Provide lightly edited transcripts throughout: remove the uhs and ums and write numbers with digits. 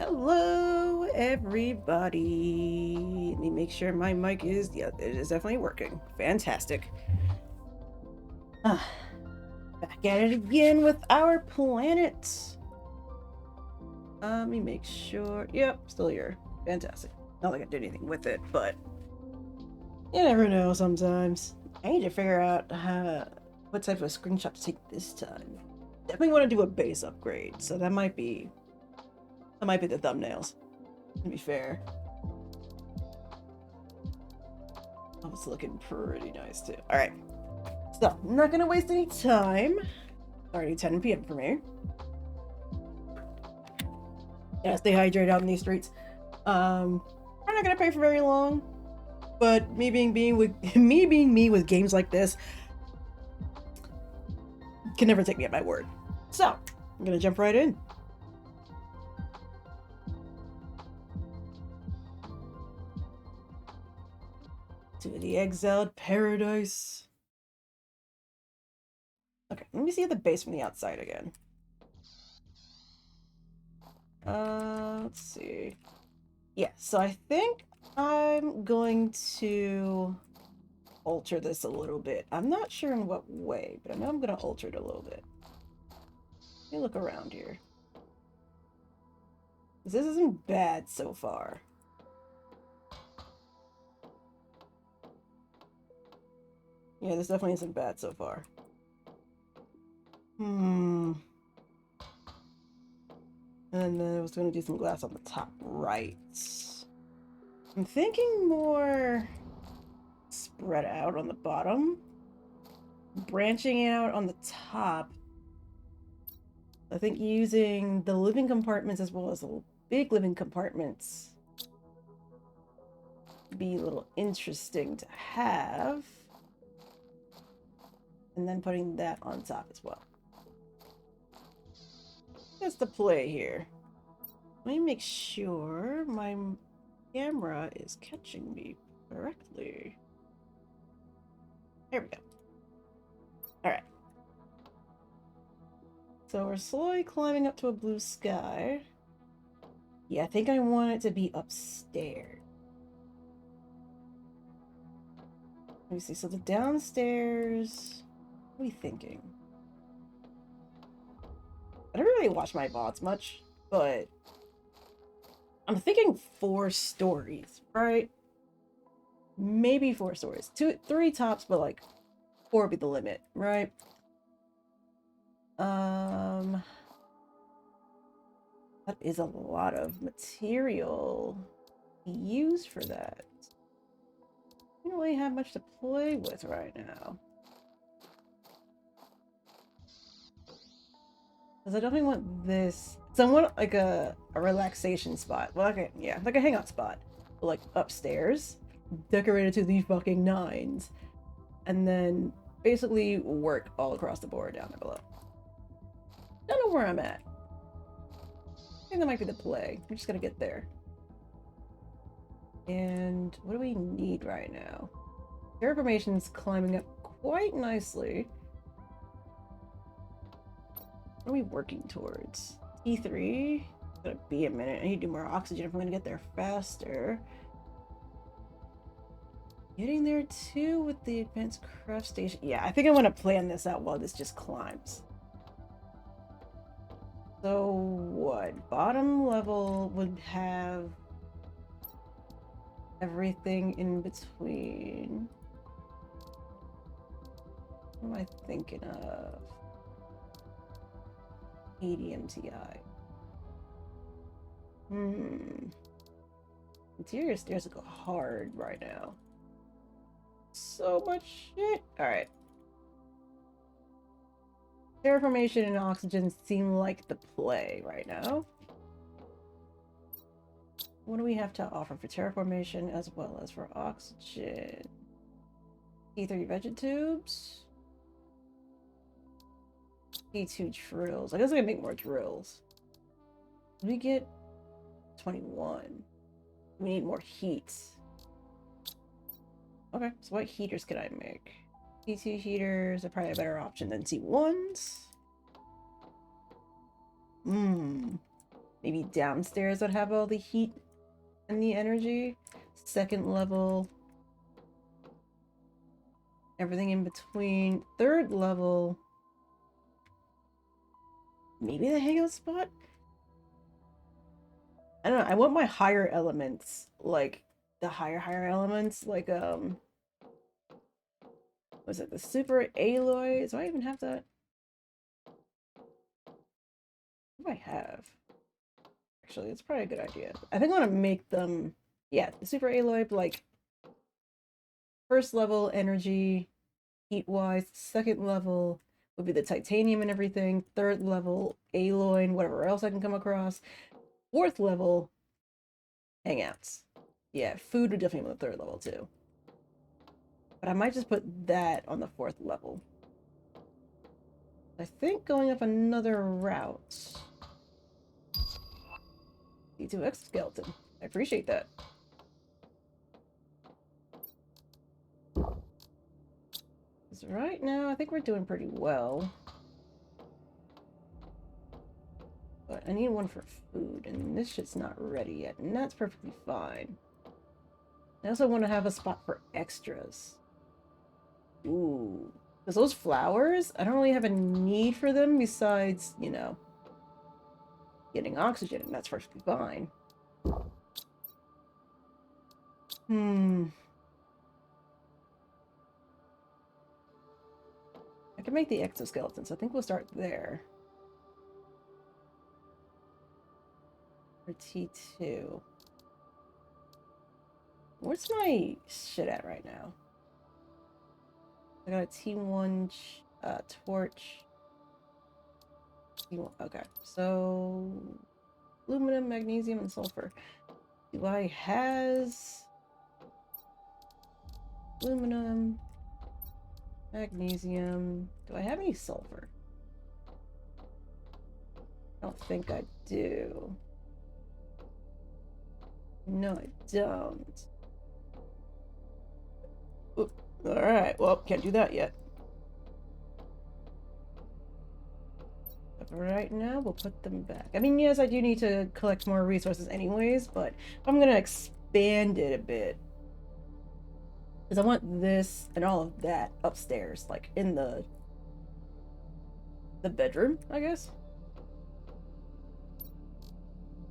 Hello, everybody. Let me make sure my mic is, yeah, it is definitely working. Fantastic. Ah, back at it again with our planet. Let me make sure. Yep, still here. Fantastic. Not like I did anything with it, but you never know sometimes. I need to figure out what type of screenshot to take this time. Definitely want to do a base upgrade, so that might be the thumbnails, to be fair. Oh, it's looking pretty nice too. All right, so I'm not gonna waste any time. It's already 10 p.m. for me. Yeah, stay hydrated out in these streets. I'm not gonna pay for very long, but me being me with games like this can never take me at my word. So I'm gonna jump right in. To the exiled paradise. Okay, let me see the base from the outside again. Let's see. Yeah, so I think I'm going to alter this a little bit. I'm not sure in what way, but I know I'm going to alter it a little bit. Let me look around here. This isn't bad so far. Yeah, this definitely isn't bad so far. And then I was going to do some glass on the top right. I'm thinking more spread out on the bottom, branching out on the top. I think using the living compartments as well as the big living compartments would be a little interesting to have. And then putting that on top as well. Just the play here. Let me make sure my camera is catching me correctly. There we go. All right. So we're slowly climbing up to a blue sky. Yeah, I think I want it to be upstairs. Let me see. So the downstairs. What are we thinking? I don't really watch my VODs much, but I'm thinking 4 stories, right? Maybe 4 stories. 3 tops, but like 4 would be the limit, right? That is a lot of material to use for that. I don't really have much to play with right now. Because I definitely want this. So I want like a relaxation spot. Well, okay, yeah, like a hangout spot. But like upstairs, decorated to the fucking nines. And then basically work all across the board down there below. Don't know where I'm at. I think that might be the play. We're just gonna get there. And what do we need right now? Terraformation's climbing up quite nicely. What are we working towards? T3? It's gonna be a minute. I need to do more oxygen if I'm gonna get there faster. Getting there too with the advanced craft station. Yeah, I think I want to plan this out while this just climbs. So what? Bottom level would have everything in between. What am I thinking of? ADMTI. Interior stairs go hard right now. So much shit. Alright. Terraformation and oxygen seem like the play right now. What do we have to offer for terraformation as well as for oxygen? T3 vegetubes. T2 drills. I guess I can make more drills. We get 21. We need more heat. Okay, so what heaters can I make? T2 heaters are probably a better option than T1s. maybe downstairs would have all the heat and the energy. Second level, everything in between. Third level, maybe the hangout spot? I don't know. I want my higher elements, like the higher elements, like was it the super alloy? Do I even have that? What do I have? Actually, it's probably a good idea. I think I want to make them, yeah, the super alloy, like first level energy, heat wise. Second level would be the titanium and everything. Third level alloy and whatever else I can come across. Fourth level hangouts. Yeah, food would definitely be on the third level too. But I might just put that on the fourth level. I think going up another route. D2 exoskeleton. I appreciate that. Because right now, I think we're doing pretty well. But I need one for food, and this shit's not ready yet, and that's perfectly fine. I also want to have a spot for extras. Ooh. Because those flowers, I don't really have a need for them besides, you know, getting oxygen, and that's perfectly fine. I can make the exoskeleton, so I think we'll start there. For T2. Where's my shit at right now? I got a T1 torch. T1, okay, so aluminum, magnesium, and sulfur. Do I has aluminum, magnesium? Do I have any sulfur? I don't think I do. No, I don't. Oop. All right, well, can't do that yet. But right now, we'll put them back. I mean, yes, I do need to collect more resources anyways, but I'm gonna expand it a bit. Because I want this and all of that upstairs, like in the bedroom, I guess.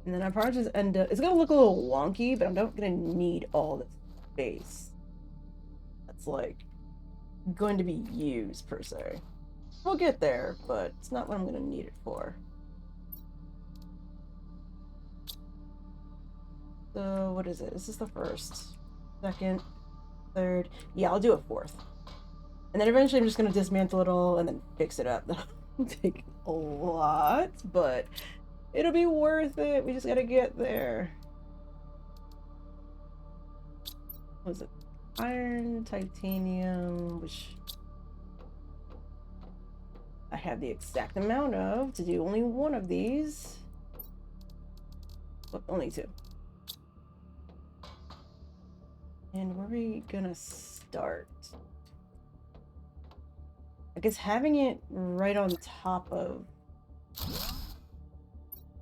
And then I probably just end up, it's gonna look a little wonky, but I'm not gonna need all this space. That's like going to be used per se. We'll get there, but it's not what I'm gonna need it for. So what is it? Is this the first, second, third? Yeah, I'll do a fourth. And then eventually I'm just gonna dismantle it all and then fix it up. That'll take a lot, but it'll be worth it. We just gotta get there. What was it? Iron, titanium, which I have the exact amount of to do only one of these. Well, only two. And where are we gonna start? I guess having it right on top of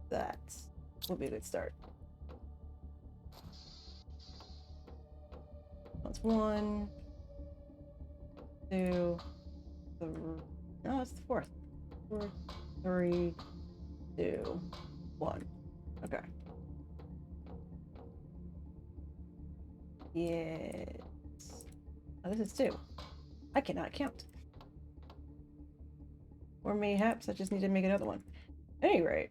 that will be a good start. That's 1, 2, 3. No, that's the fourth. 4, 3, 2, 1. Okay. Yes. Oh, this is 2. I cannot count. Or mayhaps I just need to make another one. At any rate.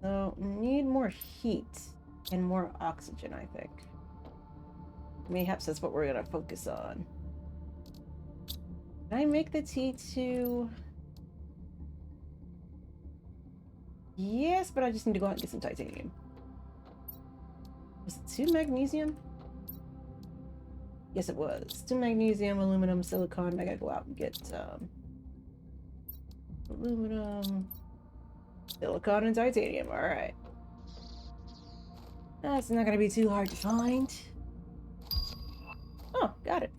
So, need more heat and more oxygen, I think. Mayhaps that's what we're gonna focus on. Can I make the T2? Yes, but I just need to go out and get some titanium. Was it 2 magnesium? Yes, it was. 2 magnesium, aluminum, silicon. I gotta go out and get aluminum, silicon, and titanium. Alright. That's not gonna be too hard to find. Oh, got it.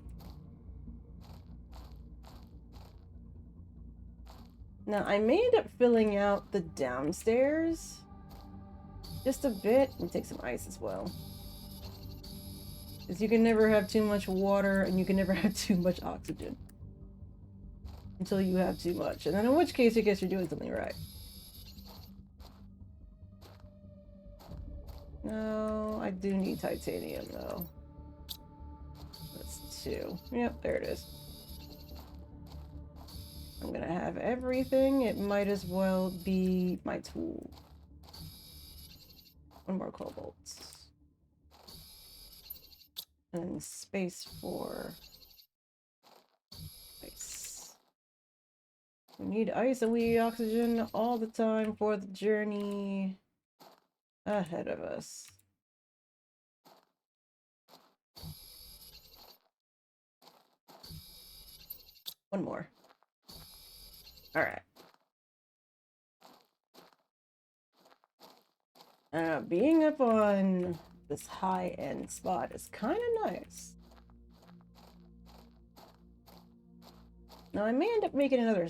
Now, I may end up filling out the downstairs just a bit and take some ice as well. Because you can never have too much water and you can never have too much oxygen. Until you have too much. And then in which case, I guess you're doing something right. No, I do need titanium though. That's 2. Yep, there it is. I'm gonna have everything. It might as well be my tool. 1 more cobalt. And space for ice. We need ice and we need oxygen all the time for the journey ahead of us. One more. All right. Being up on this high-end spot is kind of nice. Now I may end up making another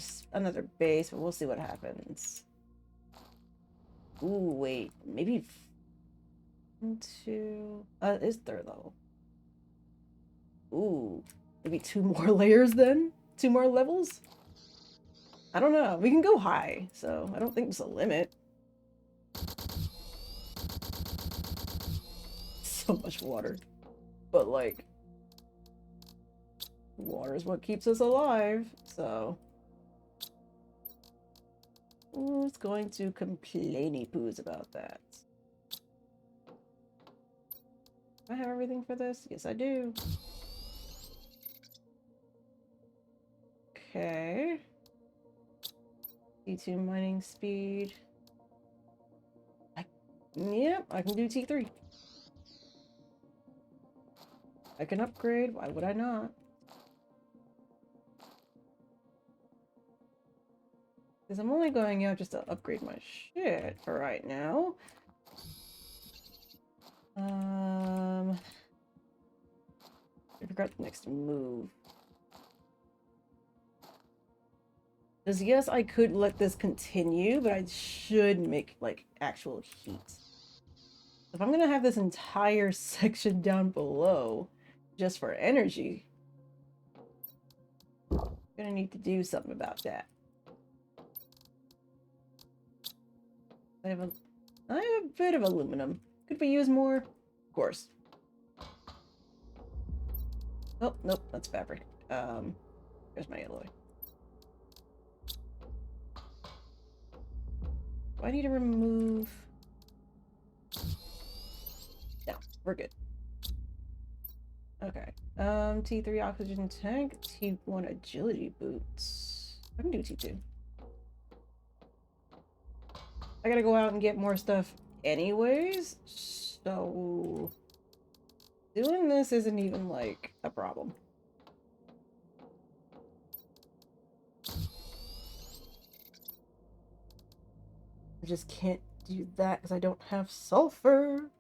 base, but we'll see what happens. Ooh, wait, maybe 1, 2. Is 3rd level. Ooh, maybe 2 more layers then? 2 more levels? I don't know. We can go high, so I don't think there's a limit. So much water. But, like, water is what keeps us alive, so... Who's going to complainy poos about that? Do I have everything for this? Yes, I do. Okay. T2 mining speed. Yep, I can do T3. I can upgrade. Why would I not? Because I'm only going out just to upgrade my shit for right now. I forgot the next move. Because yes, I could let this continue, but I should make, like, actual heat. If I'm gonna have this entire section down below just for energy, I'm gonna need to do something about that. I have a bit of aluminum. Could we use more? Of course. Oh, nope, that's fabric. Here's my alloy. Do I need to remove? No, we're good. Okay. T3 oxygen tank, T1 agility boots. I can do T2. I gotta go out and get more stuff anyways, so doing this isn't even like a problem. I just can't do that because I don't have sulfur.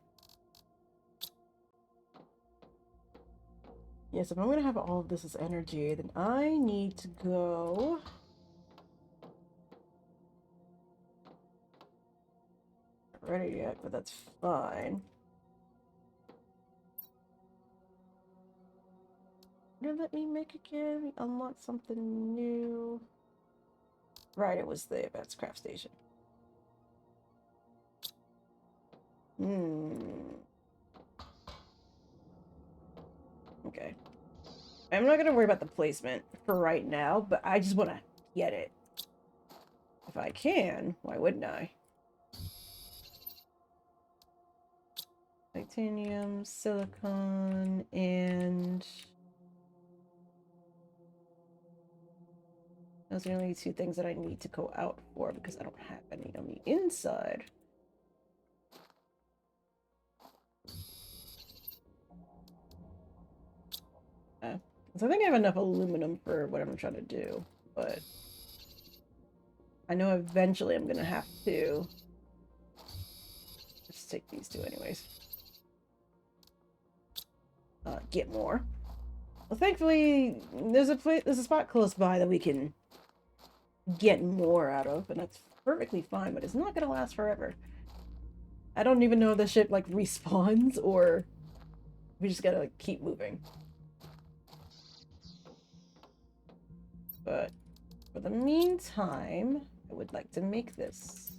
Yes, if I'm gonna have all of this as energy, then I need to go. Not ready yet, but that's fine. What did it let me make again? Unlock something new. Right, it was the advanced craft station. Okay. I'm not gonna worry about the placement for right now, but I just want to get it. If I can, why wouldn't I? Titanium, silicon, and... those are the only 2 things that I need to go out for because I don't have any on the inside. So I think I have enough aluminum for what I'm trying to do, but I know eventually I'm gonna have to just take these 2 anyways. Get more. Well, thankfully, there's a spot close by that we can get more out of, and that's perfectly fine, but it's not gonna last forever. I don't even know if the ship like respawns or we just gotta like keep moving. But for the meantime, I would like to make this.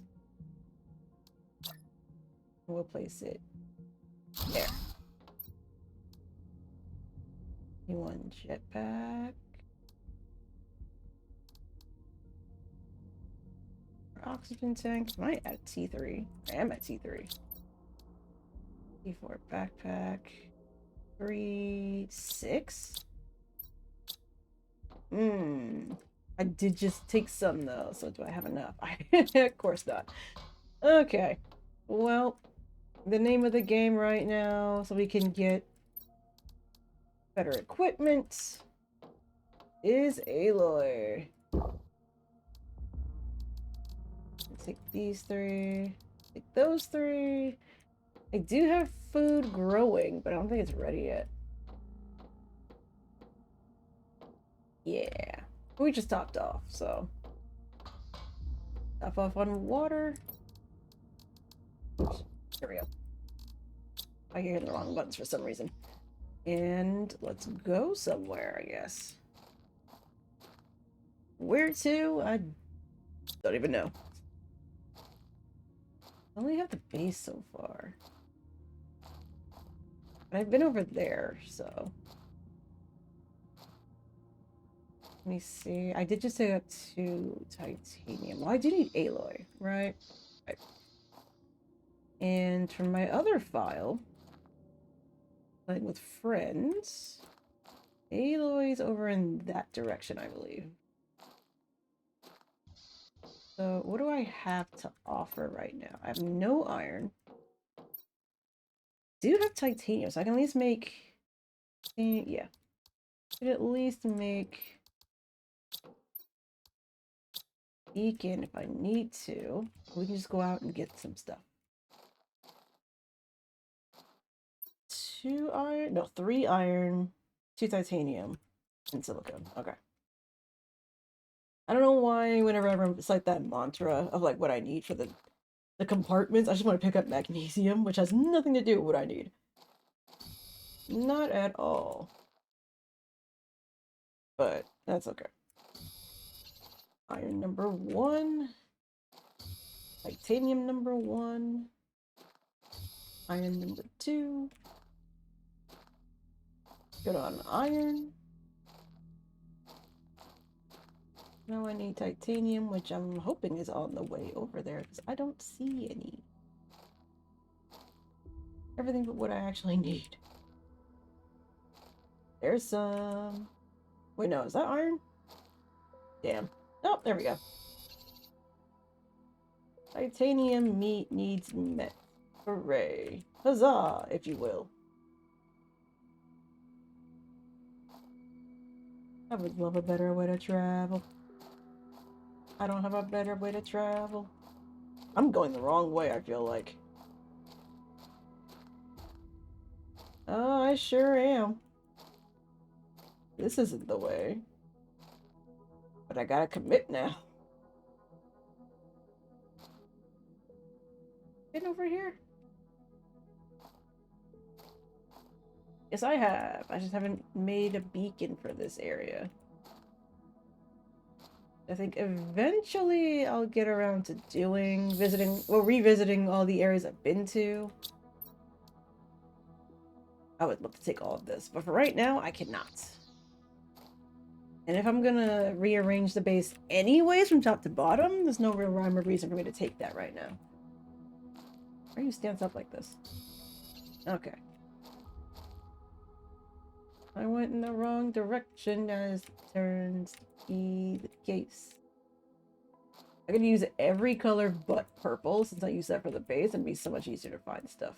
We'll place it there. One jetpack. Oxygen tank. Am I at T3? I am at T3. T4 backpack. 3, 6. I did just take some though, so do I have enough? Of course not. Okay. Well, the name of the game right now, so we can get better equipment, is Aloy. Take these 3. Take those 3. I do have food growing, but I don't think it's ready yet. Yeah. We just topped off, so. Top off on water. Oops. There we go. I hit the wrong buttons for some reason. And let's go somewhere, I guess. Where to? I don't even know. I only have the base so far. I've been over there, so. Let me see. I did just take up 2 titanium. Well, I do need Aloy, right? Right. And from my other file, playing with friends, Aloy's over in that direction, I believe. So what do I have to offer right now? I have no iron. I do have titanium, so I can at least make... Yeah. I can at least make... beacon if I need to. We can just go out and get some stuff. 2 iron? No, 3 iron, 2 titanium, and silicone. Okay. I don't know why whenever I recite that mantra of like what I need for the compartments, I just want to pick up magnesium, which has nothing to do with what I need. Not at all. But that's okay. Iron number 1. Titanium number 1. Iron number 2. Good on iron. Now I need titanium, which I'm hoping is on the way over there, because I don't see any. Everything but what I actually need. There's some... Wait, no, is that iron? Damn. Oh, there we go. Titanium meat needs met. Hooray. Huzzah, if you will. I would love a better way to travel. I don't have a better way to travel. I'm going the wrong way, I feel like. Oh, I sure am. This isn't the way. But I gotta commit now. Been over here? Yes, I have. I just haven't made a beacon for this area. I think eventually I'll get around to revisiting all the areas I've been to. I would love to take all of this, but for right now, I cannot. And if I'm gonna rearrange the base anyways from top to bottom, there's no real rhyme or reason for me to take that right now. Why are you stands up like this? Okay. I went in the wrong direction as turns to be the case. I'm gonna use every color but purple since I use that for the base and it'd be so much easier to find stuff.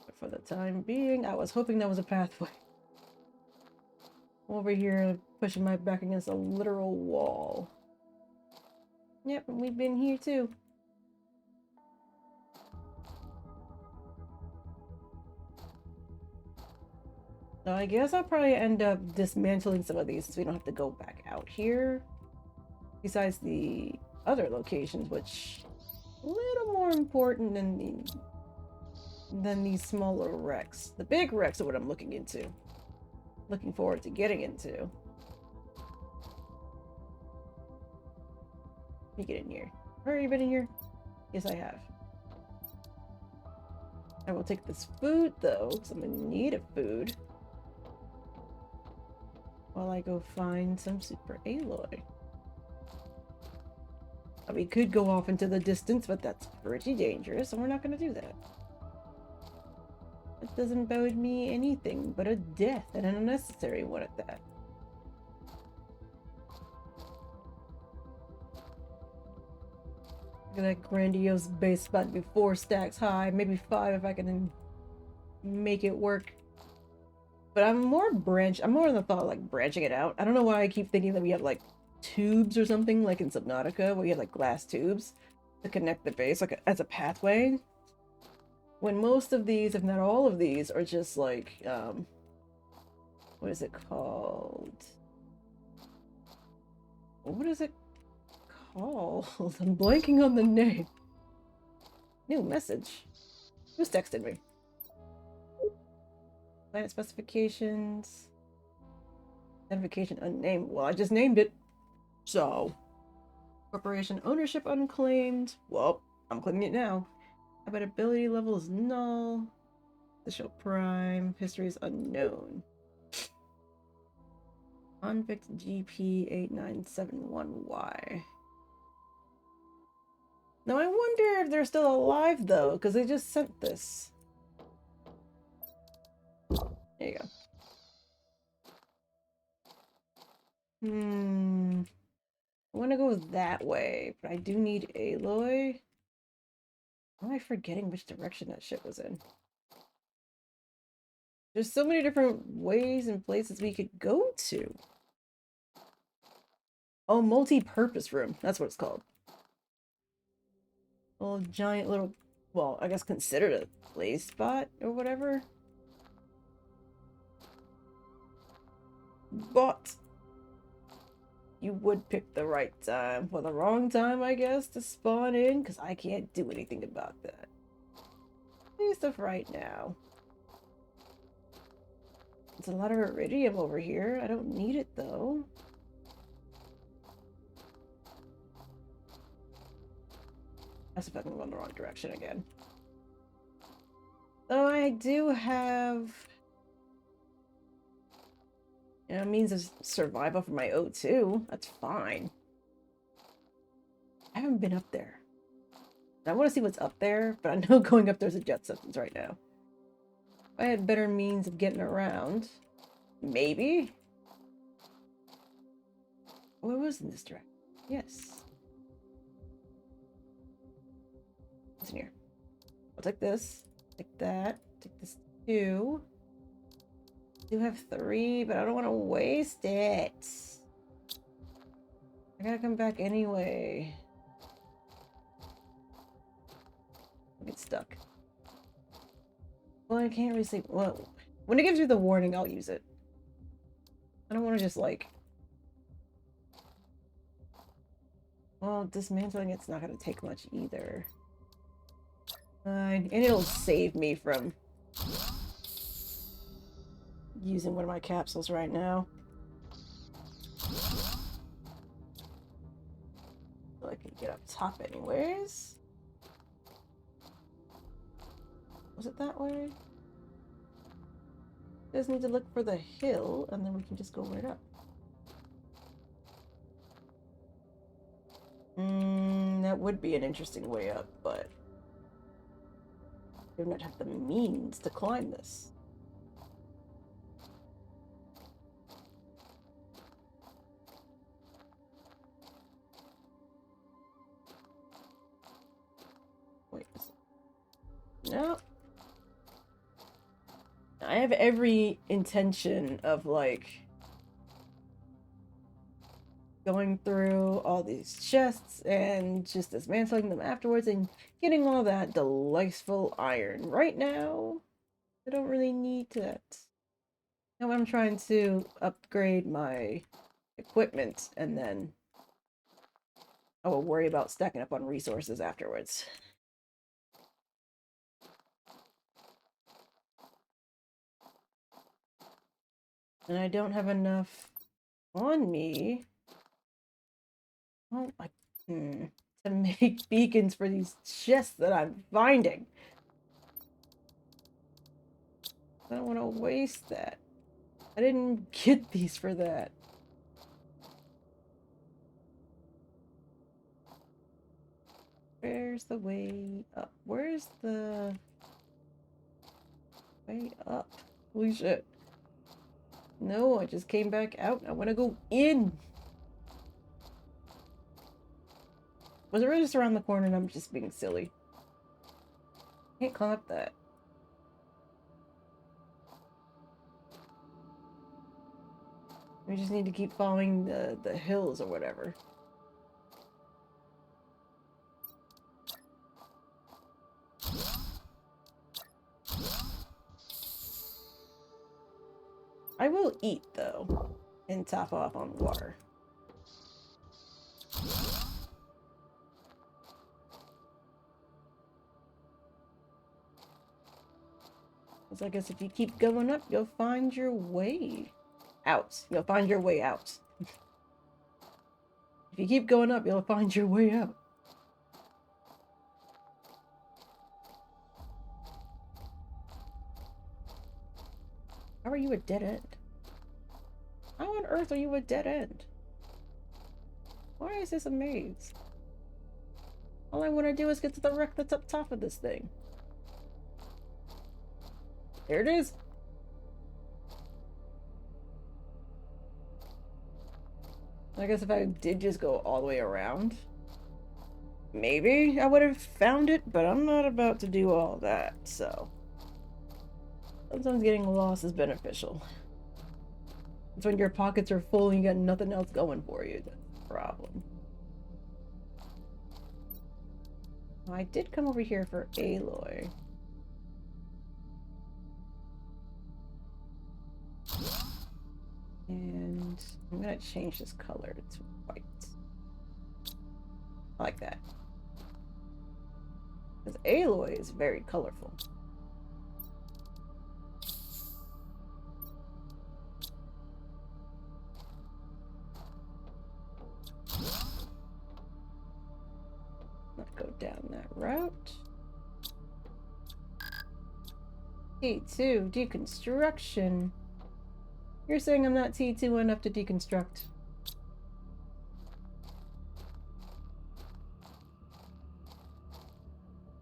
But for the time being, I was hoping that was a pathway. Over here, pushing my back against a literal wall. Yep, and we've been here too. So I guess I'll probably end up dismantling some of these since we don't have to go back out here. Besides the other locations, which a little more important than these smaller wrecks. The big wrecks are what I'm looking into. Looking forward to getting into. Let me get in here. Have I already been in here? Yes, I have. I will take this food though, because I'm in need of food. While I go find some super alloy. We could go off into the distance, but that's pretty dangerous, and we're not going to do that. It doesn't bode me anything but a death, and an unnecessary one at that. Look at that grandiose base spot to be 4 stacks high, maybe 5 if I can make it work. But I'm more in the thought of like branching it out. I don't know why I keep thinking that we have like tubes or something like in Subnautica where you have like glass tubes to connect the base like as a pathway, when most of these, if not all of these, are just like what is it called? What is it called? I'm blanking on the name. New message. Who's texted me? Planet specifications. Identification unnamed. Well, I just named it. So, corporation ownership unclaimed. Well, I'm claiming it now. Habitability level is null. Official prime. History is unknown. Convict GP8971Y. Now I wonder if they're still alive though, because they just sent this. There you go. I want to go that way, but I do need alloy. Why am I forgetting which direction that shit was in? There's so many different ways and places we could go to. Oh, multi-purpose room. That's what it's called. Little giant little, well, I guess considered a play spot or whatever. But you would pick the right time for the wrong time, I guess, to spawn in, because I can't do anything about that. At least of right now. It's a lot of iridium over here. I don't need it, though. That's if I can go in the wrong direction again. Though I do have means of survival for my O2. That's fine. I haven't been up there. I want to see what's up there, but I know going up there's a jet sentence right now. If I had better means of getting around, maybe. Oh, it was in this direction. Yes. What's in here? I'll take this. Take that. Take this too. I do have 3, but I don't want to waste it. I gotta come back anyway. I get stuck. Well, I can't really say. Well, when it gives me the warning, I'll use it. I don't want to just like. Well, dismantling it's not gonna take much either. And it'll save me from using one of my capsules right now. So I can get up top anyways. Was it that way? Just need to look for the hill and then we can just go right up. That would be an interesting way up, but I do not have the means to climb this. Wait. No. I have every intention of like going through all these chests and just dismantling them afterwards and getting all that delightful iron. Right now, I don't really need that. Now I'm trying to upgrade my equipment, and then I will worry about stacking up on resources afterwards. And I don't have enough on me. Oh, to make beacons for these chests that I'm finding. I don't want to waste that. I didn't get these for that. Where's the way up? Where's the way up? Holy shit. No, I just came back out. I want to go in. Was it really just around the corner and I'm just being silly? Can't climb up that. We just need to keep following the hills or whatever. I will eat, though, and top off on water. Because I guess if you keep going up, you'll find your way out. You'll find your way out. If you keep going up, you'll find your way out. How are you a dead end? How on earth are you a dead end? Why is this a maze? All I want to do is get to the wreck that's up top of this thing. There it is. I guess if I did just go all the way around, maybe I would have found it, but I'm not about to do all that, so. Sometimes getting lost is beneficial. It's when your pockets are full and you got nothing else going for you. That's the problem. I did come over here for Aloy. And I'm gonna change this color to white. I like that. Because Aloy is very colorful. Let's go down that route. T2, deconstruction. You're saying I'm not T2 enough to deconstruct.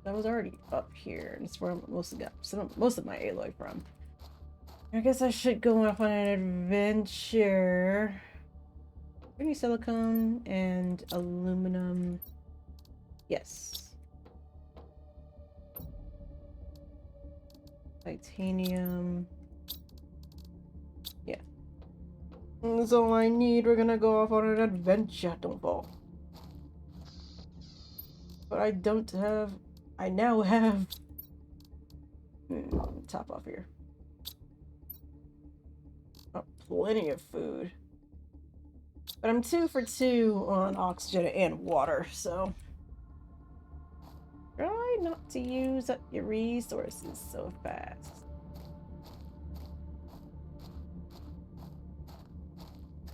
I was already up here. That's where I mostly got most of my Aloy from. I guess I should go off on an adventure. We need silicone and aluminum. Yes. Titanium. Yeah. That's all I need. We're gonna go off on an adventure. Don't fall. But I don't have... I now have... top off here. Oh, plenty of food. But I'm 2 for 2 on oxygen and water, so... Try not to use up your resources so fast.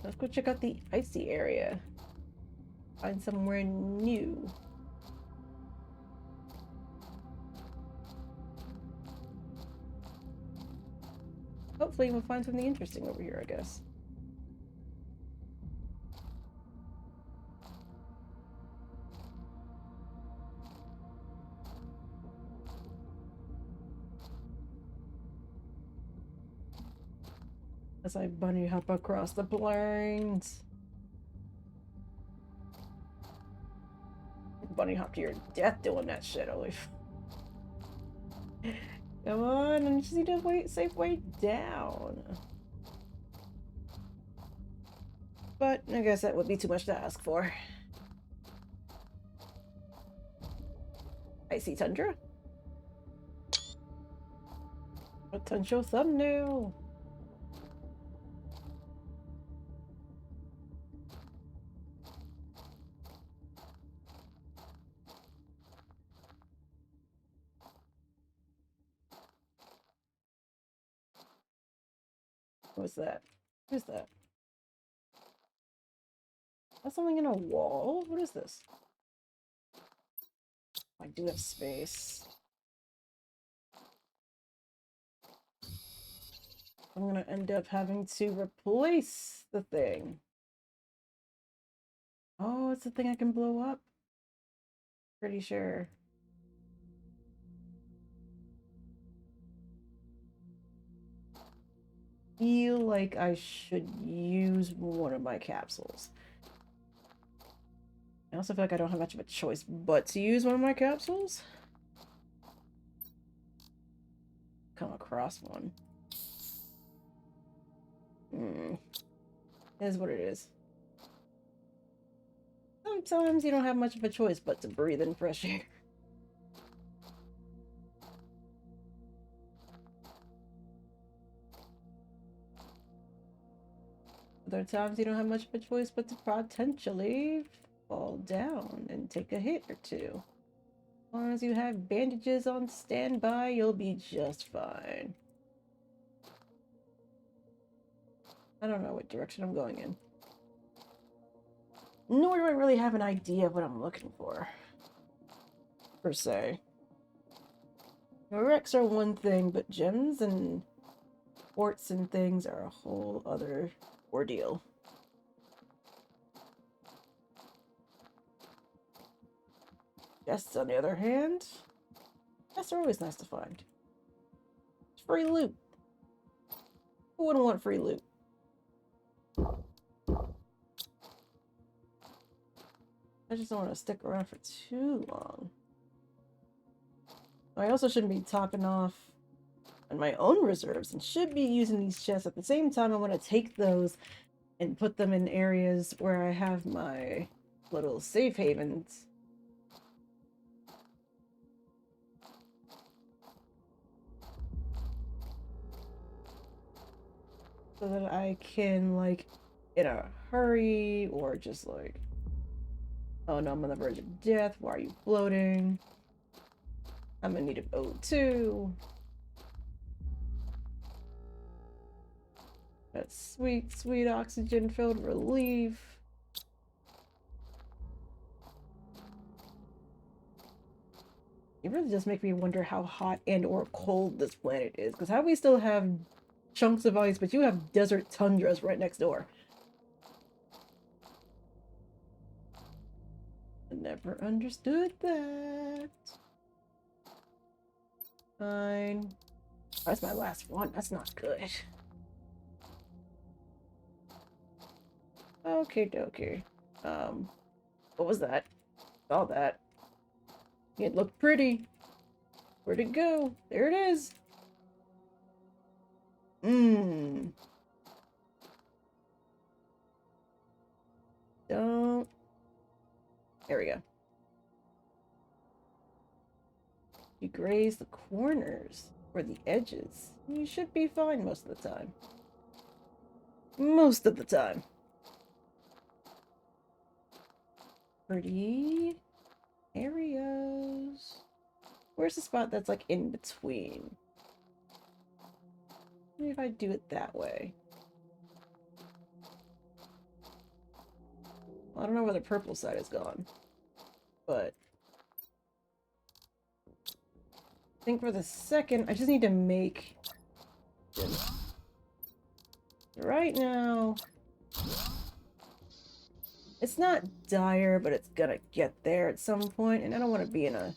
Let's go check out the icy area. Find somewhere new. Hopefully we'll find something interesting over here, I guess. As I bunny hop across the plains. Bunny hop to your death doing that shit, Olif. Come on, I just need a safe way down. But I guess that would be too much to ask for. Icy tundra? Potential thumbnail. What's that? Who's that? That's something in a wall? What is this? I do have space. I'm gonna end up having to replace the thing. Oh, it's the thing I can blow up? Pretty sure. Feel like I should use one of my capsules. I also feel like I don't have much of a choice but to use one of my capsules. Come across one. It is what it is. Sometimes you don't have much of a choice but to breathe in fresh air. Other times you don't have much of a choice but to potentially fall down and take a hit or two. As long as you have bandages on standby, you'll be just fine. I don't know what direction I'm going in. Nor do I really have an idea of what I'm looking for, per se. Wrecks are one thing, but gems and quartz and things are a whole other ordeal. Chests, on the other hand, chests are always nice to find. It's free loot. Who wouldn't want free loot? I just don't want to stick around for too long. I also shouldn't be topping off on my own reserves and should be using these chests at the same time. I want to take those and put them in areas where I have my little safe havens. So that I can, like, in a hurry or just like, oh no, I'm on the verge of death. Why are you floating? I'm gonna need an O2. That sweet, sweet oxygen-filled relief. It really does make me wonder how hot and or cold this planet is. Because how we still have chunks of ice, but you have desert tundras right next door. I never understood that. Fine. That's my last one. That's not good. Okay, dokie. What was that? Saw that. It looked pretty. Where'd it go? There it is. Don't. There we go. You graze the corners or the edges. You should be fine most of the time. Most of the time. Pretty areas. Where's the spot that's like in between? Maybe if I do it that way. I don't know where the purple side is gone, but I think for the second, I just need to make right now. It's not dire, but it's gonna get there at some point, and I don't want to be in a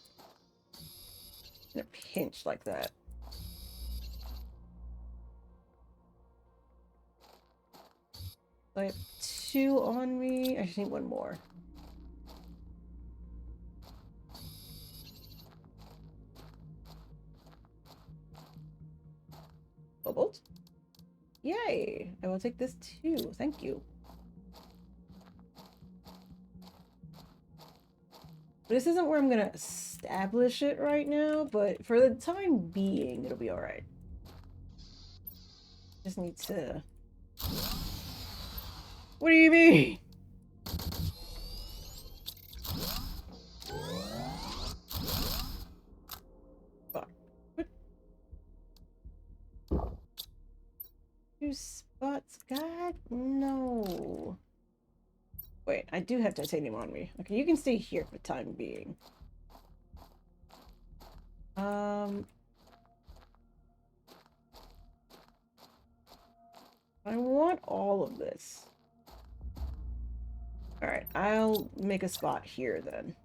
pinch like that. So I have 2 on me. I just need 1 more. Cobalt? Yay! I will take this too. Thank you. This isn't where I'm gonna establish it right now, but for the time being, it'll be alright. Just need to... What do you mean? Fuck. What? You that? No. Wait, I do have titanium on me. Okay, you can stay here for the time being. I want all of this. Alright, I'll make a spot here then.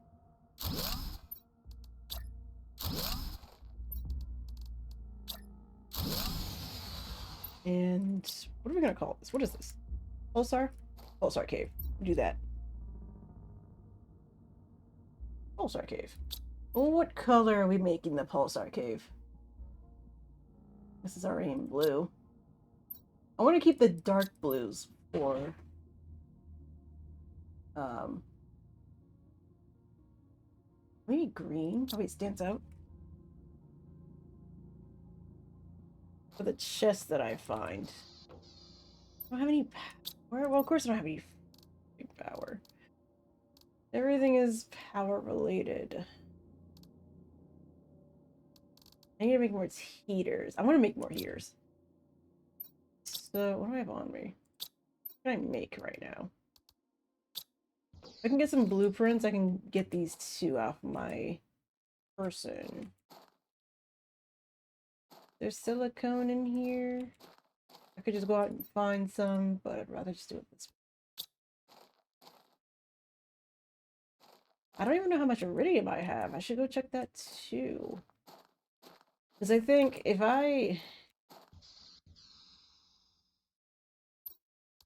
And what are we gonna call this? What is this? Pulsar? Pulsar cave. Do that. Pulsar cave. What color are we making the pulsar cave? This is already in blue. I want to keep the dark blues for maybe green. Oh wait, stands out. For the chest that I find. I don't have any power. Well, of course I don't have any power. Everything is power related. I need to make more heaters. I want to make more heaters. So, what do I have on me? What can I make right now? If I can get some blueprints, I can get these two off my person. There's silicone in here. I could just go out and find some, but I'd rather just do it this way. I don't even know how much iridium I have. I should go check that too. Because I think if I...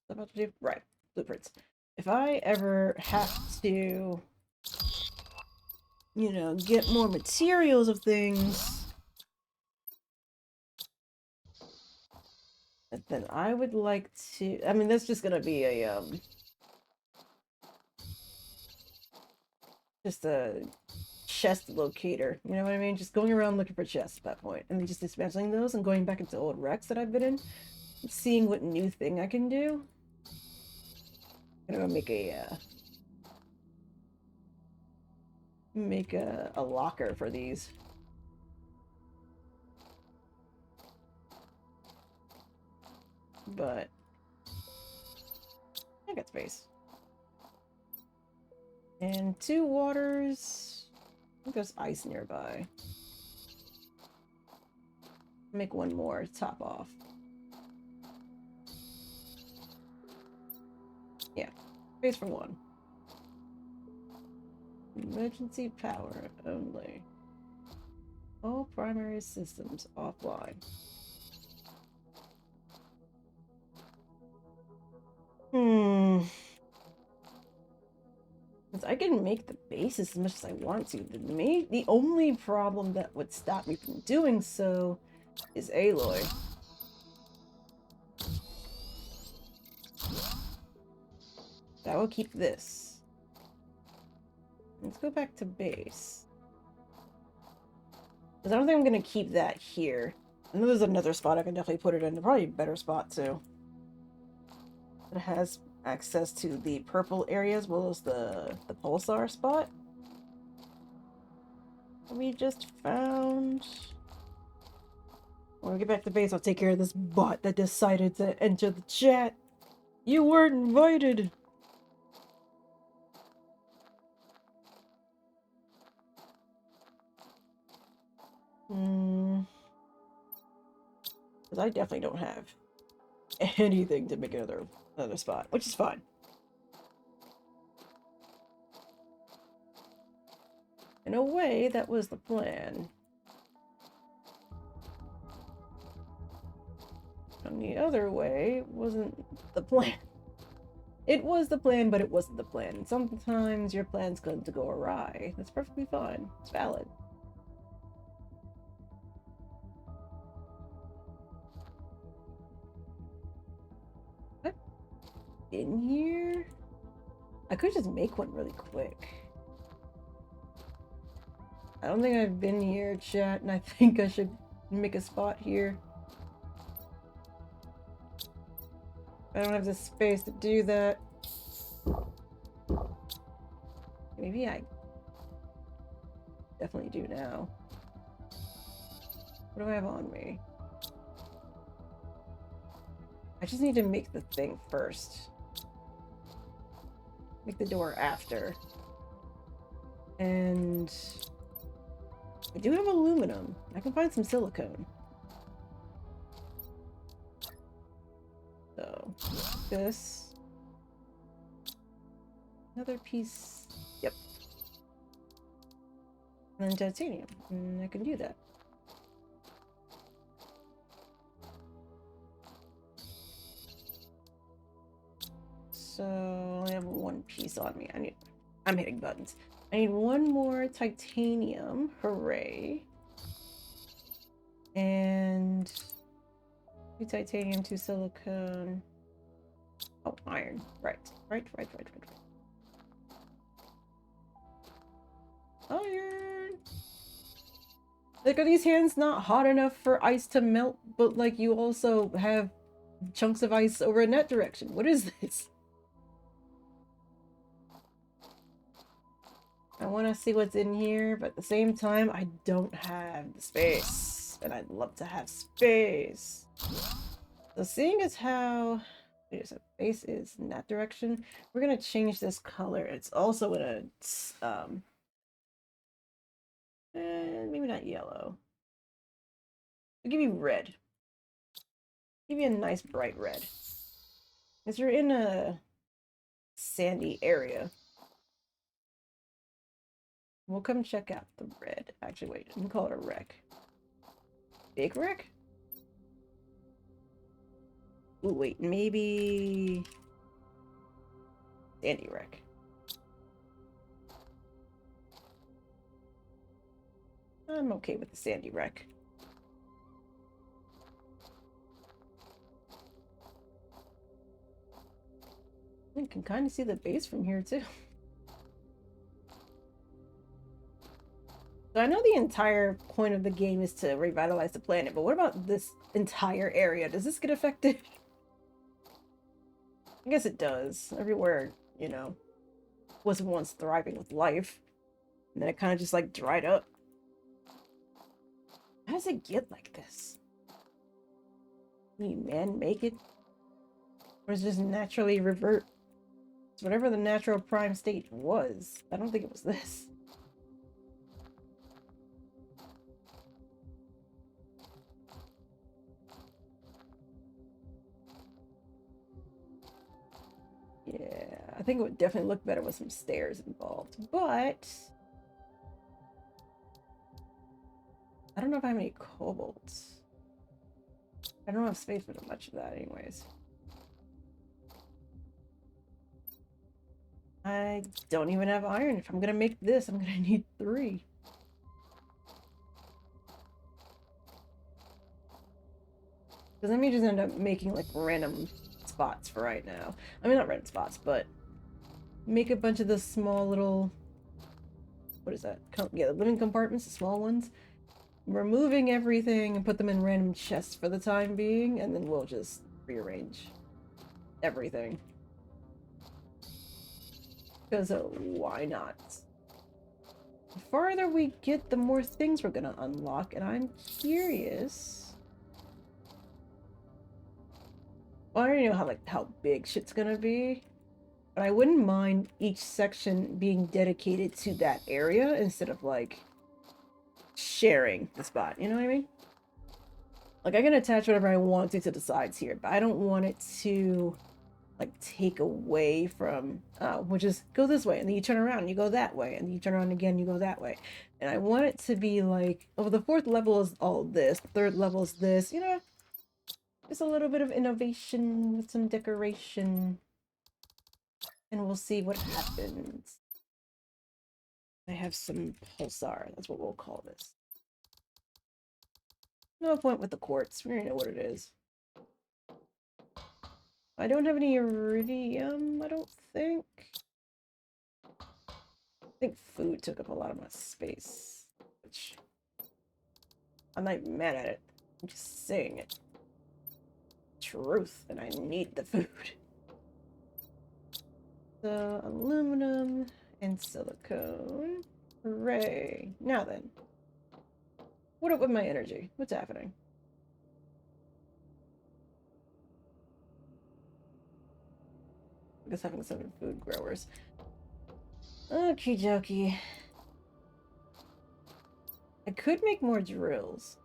about to do? Right, blueprints. If I ever have to, you know, get more materials of things, then I would like to... I mean, that's just gonna be a, just a chest locator, you know what I mean? Just going around looking for chests at that point, and then just dismantling those and going back into old wrecks that I've been in, seeing what new thing I can do. I'm gonna make a locker for these. But I got space. And 2 waters. I think there's ice nearby. Make 1 more to top off. Yeah, space for 1. Emergency power only. All primary systems offline. I can make the base as much as I want to. The only problem that would stop me from doing so is Aloy. I will keep this. Let's go back to base. Because I don't think I'm going to keep that here. I know there's another spot I can definitely put it in. Probably a better spot, too. It has access to the purple area as well as the pulsar spot. We just found... When we get back to base, I'll take care of this bot that decided to enter the chat. You weren't invited! Because I definitely don't have anything to make another spot, which is fine. In a way, that was the plan. And the other way wasn't the plan. It was the plan, but it wasn't the plan. Sometimes your plan's going to go awry. That's perfectly fine. It's valid. What? In here? I could just make one really quick. I don't think I've been here, chat, and I think I should make a spot here. I don't have the space to do that. Maybe I definitely do now. What do I have on me? I just need to make the thing first. Make the door after. And I do have aluminum. I can find some silicone. So, this. Another piece. Yep. And then titanium. And I can do that. So I only have one piece on me. I'm hitting buttons. I need one more titanium. Hooray. And 2 titanium, 2 silicone. Oh, iron. Right. Iron. Like, are these hands not hot enough for ice to melt, but like you also have chunks of ice over in that direction? What is this? I want to see what's in here, but at the same time, I don't have the space. And I'd love to have space. So seeing as how there's a base is in that direction, we're going to change this color. It's also in a, maybe not yellow. I'll give you red. Give you a nice bright red. Because you're in a sandy area. We'll come check out the red. Actually, wait, we can call it a wreck. Big wreck? Ooh, wait, maybe sandy wreck. I'm okay with the sandy wreck. You can kind of see the base from here too. So I know the entire point of the game is to revitalize the planet, but what about this entire area? Does this get affected? I guess it does. Everywhere, you know, was once thriving with life. And then it kind of just like dried up. How does it get like this? Can you man make it? Or does it just naturally revert to whatever the natural prime state was? I don't think it was this. Yeah, I think it would definitely look better with some stairs involved, but I don't know if I have any cobalts. I don't have space for much of that anyways. I don't even have iron. If I'm gonna make this, I'm gonna need 3. Because let me just end up making like random spots for right now. I mean, not random spots, but make a bunch of the small little, what is that? Yeah, the living compartments, the small ones. Removing everything and put them in random chests for the time being, and then we'll just rearrange everything. Because why not? The farther we get, the more things we're gonna unlock, and I'm curious. Well, I already know how big shit's gonna be, but I wouldn't mind each section being dedicated to that area instead of like sharing the spot. You know what I mean? Like I can attach whatever I want to the sides here, but I don't want it to like take away from which is go this way and then you turn around and you go that way and you turn around again, you go that way. And I want it to be like, oh, the 4th level is all this, the 3rd level is this, you know, just a little bit of innovation with some decoration, and we'll see what happens. I have some pulsar, that's what we'll call this. No point with the quartz, we already know what it is. I don't have any iridium, I don't think. I think food took up a lot of my space, which I'm not even mad at it. I'm just saying it. Truth, and I need the food. So, aluminum and silicone. Hooray. Now then. What up with my energy? What's happening? Just having 7 food growers. Okie dokie. I could make more drills.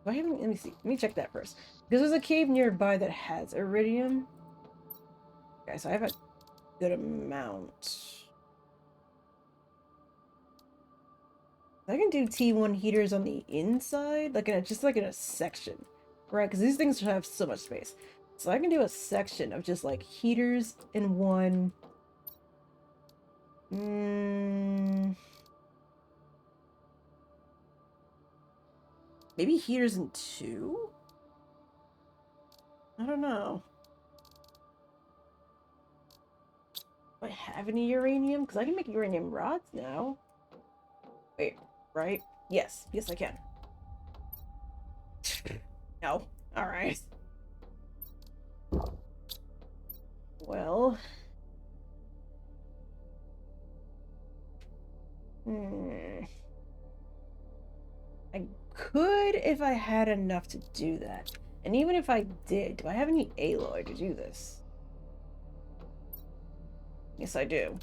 Do I have any? Let me see. Let me check that first. Because there's a cave nearby that has iridium. Okay, so I have a good amount. I can do T1 heaters on the inside, like just like in a section, right? Because these things have so much space. So I can do a section of just like heaters in one. Maybe heaters in 2? I don't know. Do I have any uranium? Because I can make uranium rods now. Wait, right? Yes. Yes, I can. No. Alright. Well. I could if I had enough to do that. And even if I did, do I have any alloy to do this? Yes, I do.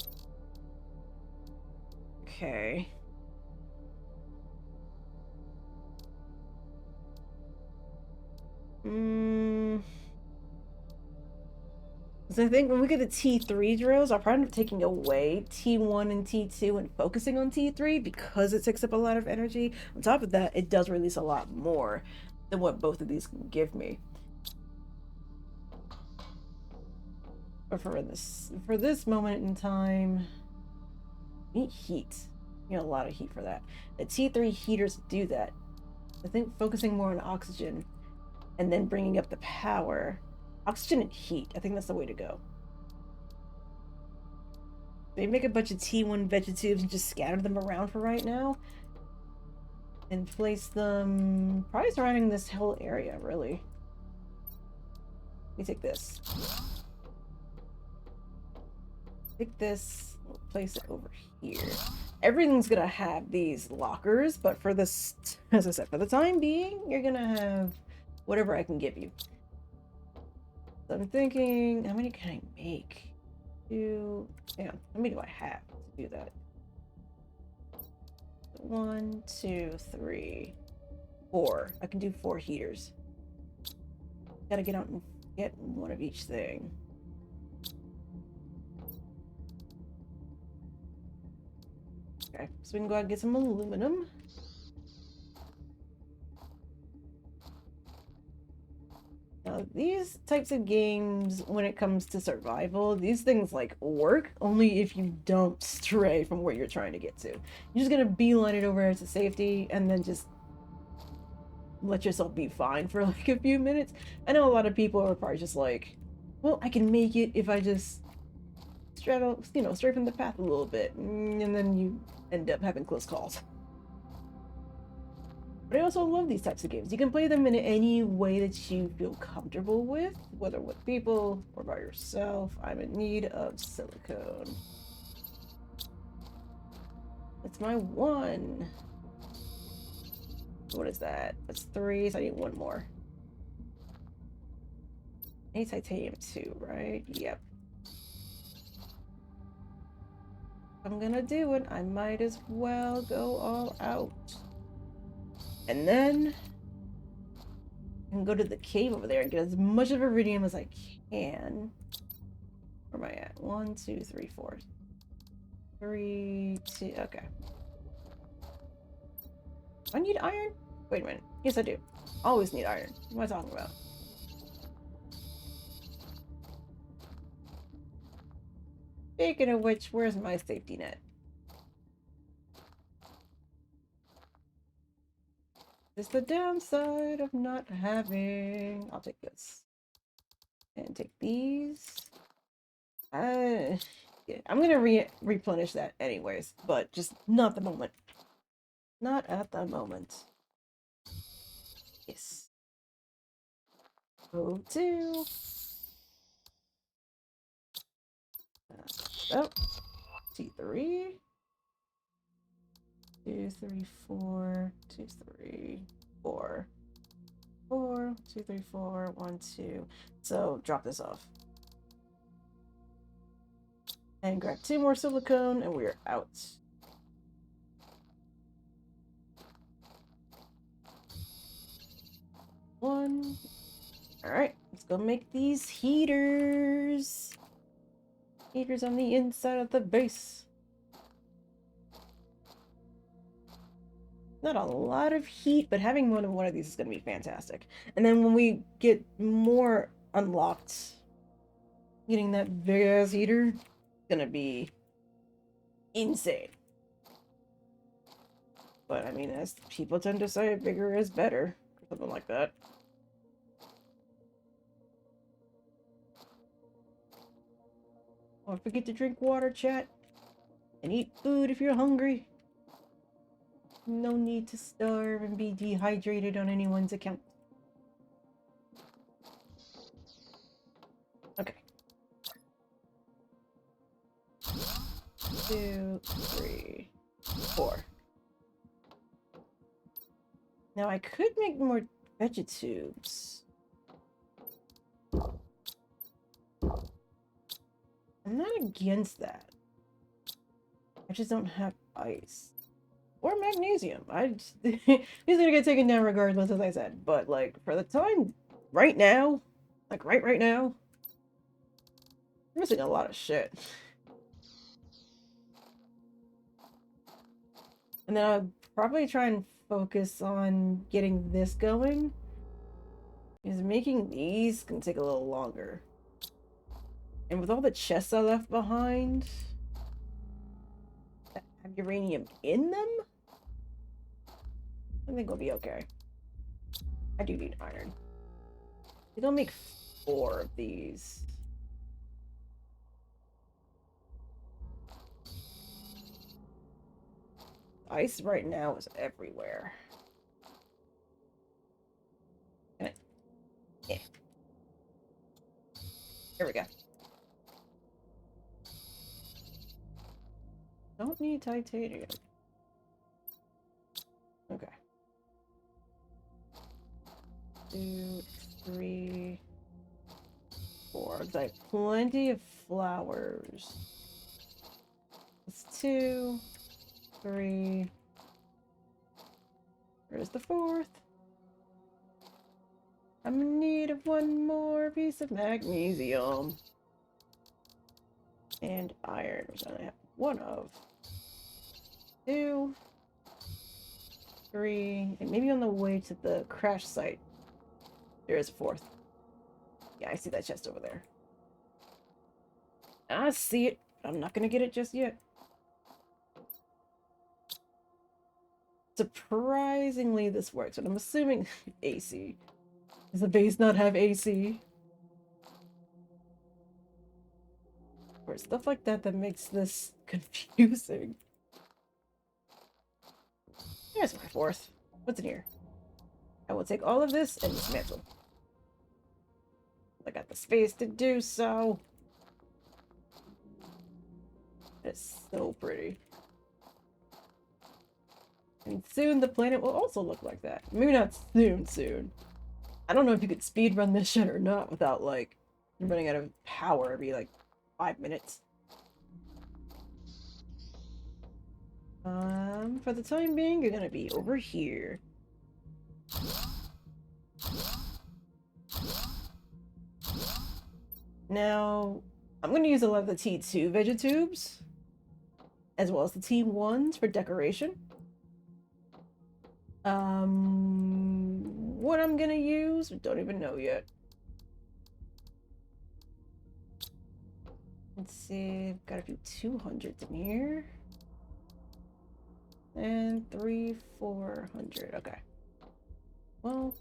Okay. Because I think when we get the T3 drills, I'll probably end up taking away T1 and T2 and focusing on T3 because it takes up a lot of energy. On top of that, it does release a lot more than what both of these can give me. But for this moment in time, I need heat. You know, a lot of heat for that. The T3 heaters do that. I think focusing more on oxygen and then bringing up the power. Oxygen and heat. I think that's the way to go. Maybe make a bunch of T1 vegetubes and just scatter them around for right now. And place them probably surrounding this whole area, really. Let me take this. Take this, we'll place it over here. Everything's gonna have these lockers, but for this, as I said, for the time being, you're gonna have whatever I can give you. So I'm thinking, how many can I make? 2, yeah, how many do I have to do that? 1, 2, 3, 4. I can do 4 heaters. Gotta get out and get one of each thing. Okay, so we can go ahead and get some aluminum. Now, these types of games, when it comes to survival, these things like work only if you don't stray from where you're trying to get to. You're just gonna beeline it over to safety and then just let yourself be fine for like a few minutes. I know a lot of people are probably just like, well, I can make it if I just straddle, stray from the path a little bit, and then you end up having close calls. But I also love these types of games. You can play them in any way that you feel comfortable with, whether with people or by yourself. I'm in need of silicone. That's my 1. What is that? That's 3, so I need 1 more. I need titanium 2, right? Yep. If I'm gonna do it, I might as well go all out. And then I can go to the cave over there and get as much of iridium as I can. Where am I at? 1, 2, 3, 4. 3, 2, okay. Do I need iron? Wait a minute. Yes, I do. Always need iron. What am I talking about? Speaking of which, where's my safety net? It's the downside of not having... I'll take this. And take these. Yeah, I'm gonna replenish that anyways, but just not the moment. Not at the moment. Yes. O2. Oh. T3. 2, 3, 4. 2, 3, 4. 4, 2, 3, 4, 1, 2. So drop this off. And grab 2 more silicone, and we're out. One. Alright, let's go make these heaters. Heaters on the inside of the base. Not a lot of heat, but having more than one of these is going to be fantastic. And then when we get more unlocked, getting that big ass heater is going to be insane. But I mean, as people tend to say, bigger is better, or something like that. Don't forget to drink water, chat, and eat food if you're hungry. No need to starve and be dehydrated on anyone's account. Okay. 2, 3, 4. Now I could make more vegetubes. I'm not against that. I just don't have ice. Or magnesium. He's gonna get taken down regardless, as I said. But, like, for the time, right now, like, right now, I'm missing a lot of shit. And then I'll probably try and focus on getting this going. Because making these can take a little longer. And with all the chests I left behind that have uranium in them, I think we'll be okay. I do need iron. I think I'll make 4 of these. Ice right now is everywhere. Yeah. Here we go. Don't need titanium. Okay. 2, 3, 4. Because I have plenty of flowers. It's 2, 3. Where's the 4th? I'm in need of 1 more piece of magnesium. And iron, which I only have 1 of. 2, 3, and maybe on the way to the crash site, there is a 4th. Yeah, I see that chest over there. I see it, but I'm not gonna get it just yet. Surprisingly, this works, but I'm assuming AC. Does the base not have AC? Or stuff like that that makes this confusing. Here's my 4th. What's in here? I will take all of this and dismantle. I got the space to do so. It's so pretty. And soon the planet will also look like that. Maybe not soon. I don't know if you could speedrun this shit or not without, like, running out of power every, like, 5 minutes. For the time being, you're gonna be over here. Now, I'm gonna use a lot of the T2 vegetubes, as well as the T1s for decoration. What I'm gonna use, we don't even know yet. Let's see, I've got a few 200s in here. And 3, 400, okay. Well,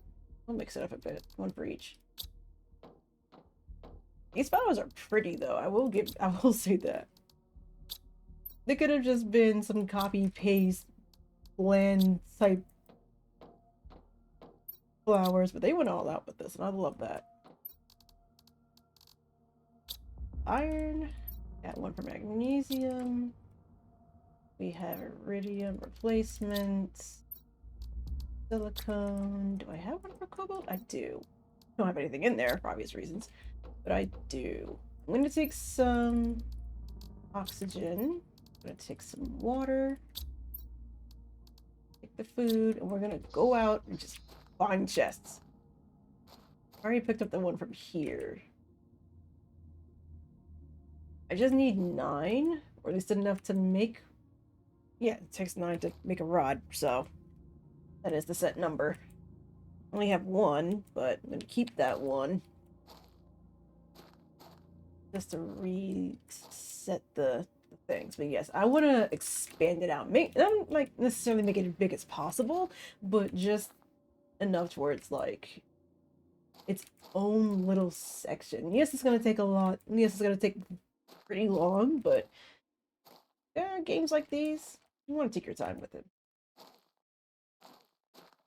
we'll mix it up a bit, 1 for each. These flowers are pretty though, I will say that. They could have just been some copy-paste, bland type flowers, but they went all out with this, and I love that. Iron, got 1 for magnesium. We have iridium replacement. Silicone. Do I have one for cobalt? I do. Don't have anything in there for obvious reasons, but I do. I'm going to take some oxygen. I'm going to take some water. Take the food, and we're going to go out and just find chests. I already picked up the one from here. I just need 9, or at least enough to make... Yeah, it takes 9 to make a rod, so that is the set number. I only have 1, but I'm going to keep that one. Just to reset the things. But yes, I want to expand it out. Not like necessarily make it as big as possible, but just enough to where it's like its own little section. Yes, it's going to take a lot. Yes, it's going to take pretty long, but yeah, games like these, you want to take your time with it.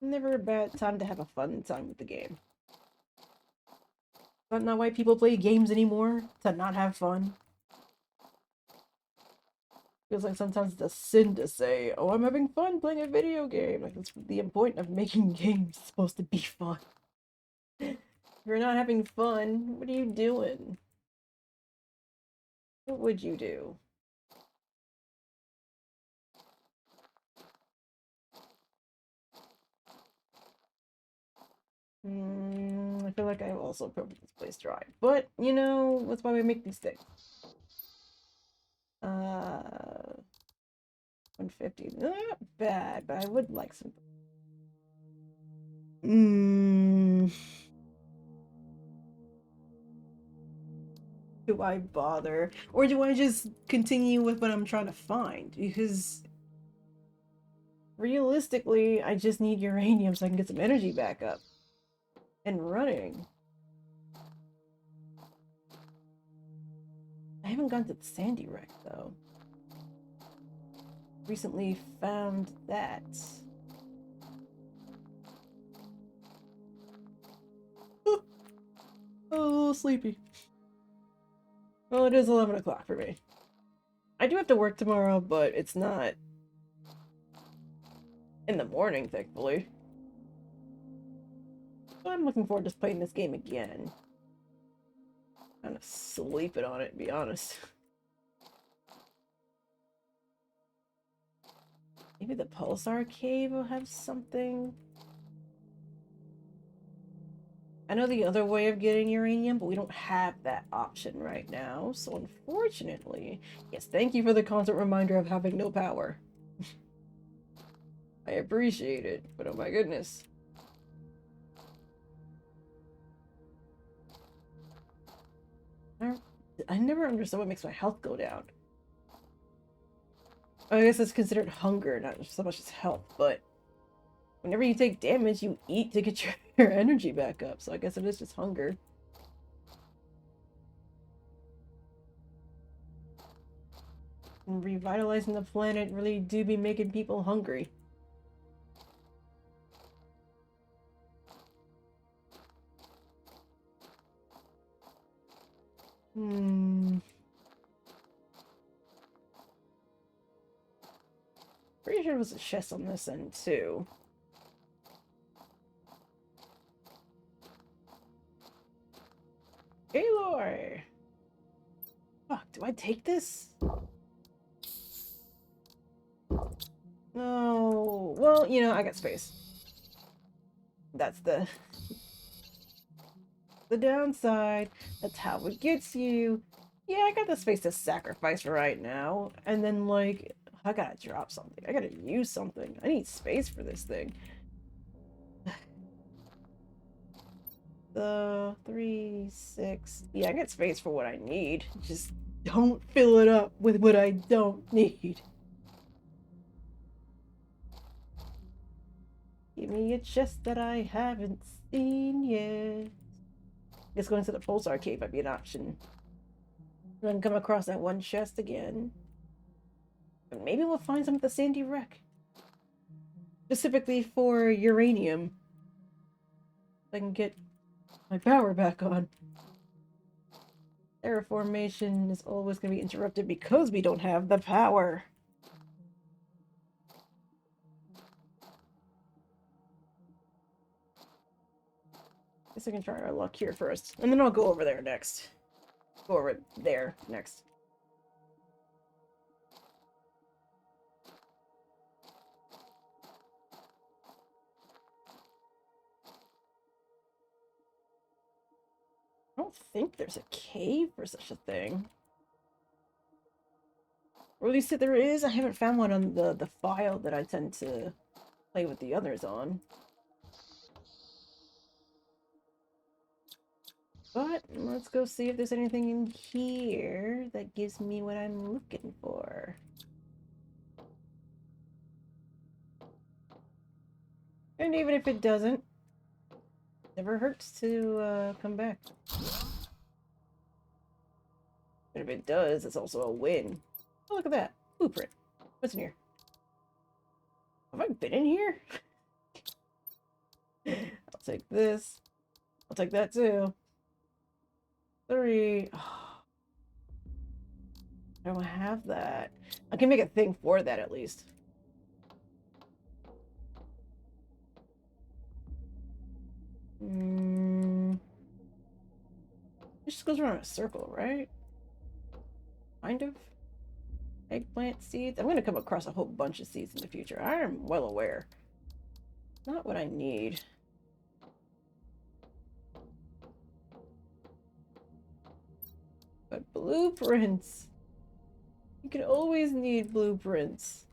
Never a bad time to have a fun time with the game. That's not why people play games anymore, to not have fun. Feels like sometimes it's a sin to say, oh, I'm having fun playing a video game. Like, that's the point of making games. It's supposed to be fun. If you're not having fun, what are you doing? What would you do? I feel like I also put this place dry. But, you know, that's why we make these things. 150. Not bad, but I would like some. Do I bother? Or do I just continue with what I'm trying to find? Because realistically, I just need uranium so I can get some energy back up and running. I haven't gone to the Sandy Wreck, though. Recently found that. Oh, a little sleepy. Well, it is 11 o'clock for me. I do have to work tomorrow, but it's not in the morning, thankfully. But I'm looking forward to just playing this game again. Kind of sleeping on it, to be honest. Maybe the Pulsar Cave will have something. I know the other way of getting uranium, but we don't have that option right now. So unfortunately, yes, thank you for the constant reminder of having no power. I appreciate it, but oh my goodness. I never understood what makes my health go down. I guess it's considered hunger, not so much as health, but whenever you take damage, you eat to get your energy back up, so I guess it is just hunger. And revitalizing the planet really do be making people hungry. Pretty sure there was a chest on this end, too. Aloy! Fuck, do I take this? No. Well, you know, I got space. That's the downside. That's how it gets you. Yeah, I got the space to sacrifice right now. And then, like, I gotta drop something. I gotta use something. I need space for this thing. The 3, 6. Yeah, I got space for what I need. Just don't fill it up with what I don't need. Give me a chest that I haven't seen yet. I guess going to the Pulsar Cave might be an option. Then come across that one chest again. But maybe we'll find some at the Sandy Wreck. Specifically for uranium. So I can get my power back on. Terraformation is always going to be interrupted because we don't have the power. Guess I can try our luck here first, and then I'll go over there next. Go over there next. I don't think there's a cave for such a thing. Or at least if there is, I haven't found one on the file that I tend to play with the others on. But let's go see if there's anything in here that gives me what I'm looking for. And even if it doesn't, never hurts to come back. But if it does, it's also a win. Oh, look at that. Blueprint. What's in here? Have I been in here? I'll take this. I'll take that too. 3. Oh, I don't have that. I can make a thing for that at least. It just goes around in a circle, right? Kind of. Eggplant seeds. I'm going to come across a whole bunch of seeds in the future. I am well aware. Not what I need. But blueprints. You can always need blueprints.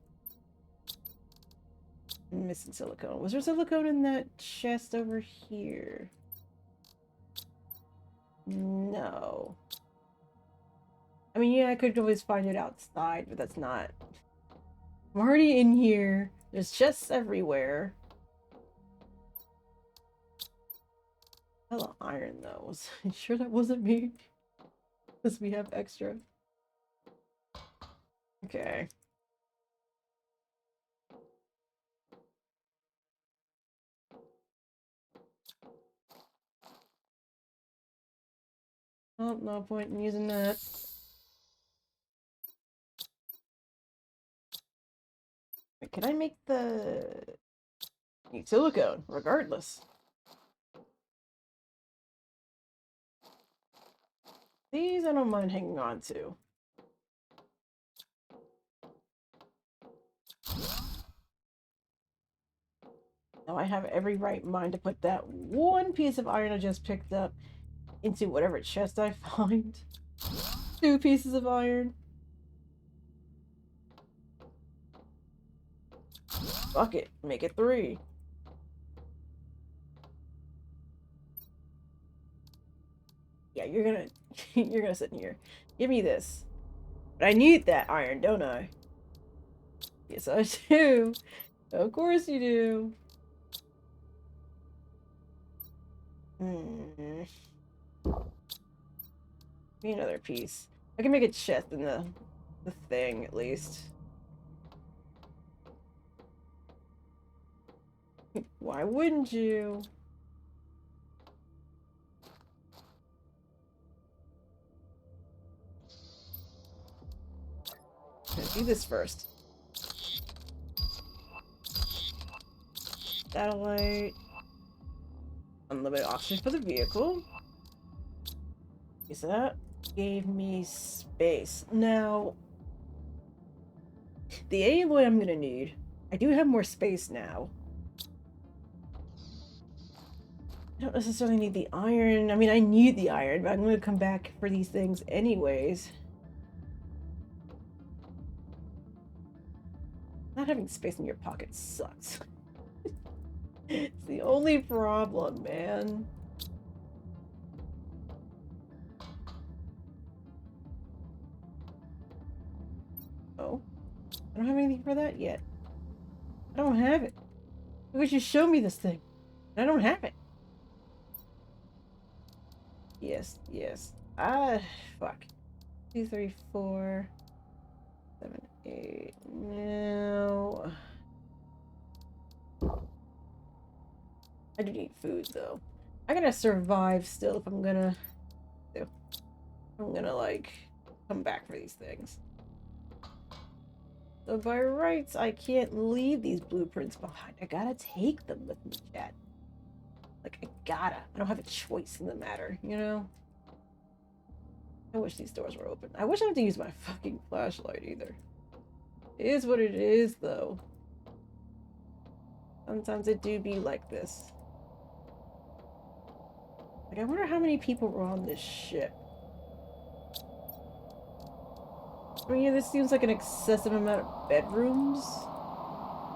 I'm missing silicone. Was there silicone in that chest over here? No. I mean, yeah, I could always find it outside, but that's not. I'm already in here. There's chests everywhere. Hello, iron though. Was I sure that wasn't me? Because we have extra. Okay. Oh, no point in using that. Wait, can I make the silicone regardless? These I don't mind hanging on to. Now I have every right mind to put that one piece of iron I just picked up into whatever chest I find. 2 pieces of iron. Fuck it, make it 3. Yeah, you're gonna you're gonna sit in here. Give me this. But I need that iron, don't I? Yes, I do. Of course you do. Be another piece. I can make a chest in the thing at least. Why wouldn't you? I'm gonna do this first. Satellite. Unlimited oxygen for the vehicle. So that gave me space. Now, the alloy I'm gonna need. I do have more space now. I don't necessarily need the iron. I mean, I need the iron, but I'm gonna come back for these things anyways. Not having space in your pocket sucks. It's the only problem, man. Oh, I don't have anything for that yet. I don't have it. Maybe you show me this thing. I don't have it. Yes, yes. Fuck. 2, 3, 4, 7, 8. No. I do need food though. I gotta survive still if I'm gonna like come back for these things. So by rights, I can't leave these blueprints behind. I gotta take them with me, chat. Like, I gotta. I don't have a choice in the matter, you know? I wish these doors were open. I wish I had to use my fucking flashlight either. It is what it is, though. Sometimes it do be like this. Like, I wonder how many people were on this ship. I mean, yeah, this seems like an excessive amount of bedrooms.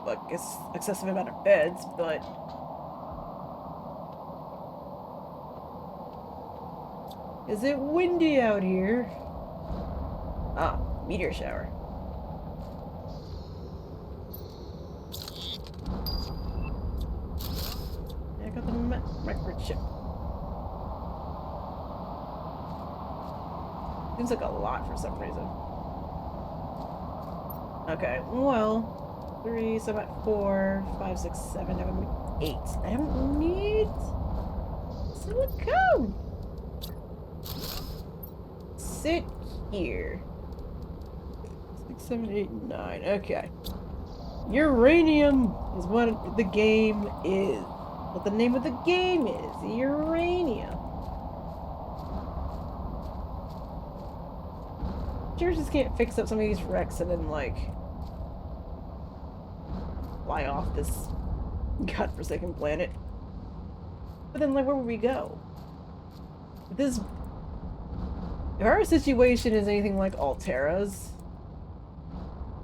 Well, I guess excessive amount of beds, but... Is it windy out here? Ah, meteor shower. I got the microchip. Seems like a lot for some reason. Okay, well, 3, so I'm at 4, 5, 6, 7, I'm at 8. I don't need silicone. Sit here. 6, 7, 8, 9. Okay. Uranium is what the game is. What the name of the game is. Uranium. Sure just can't fix up some of these wrecks and then, like, fly off this godforsaken planet. But then, like, where would we go? If our situation is anything like Altera's,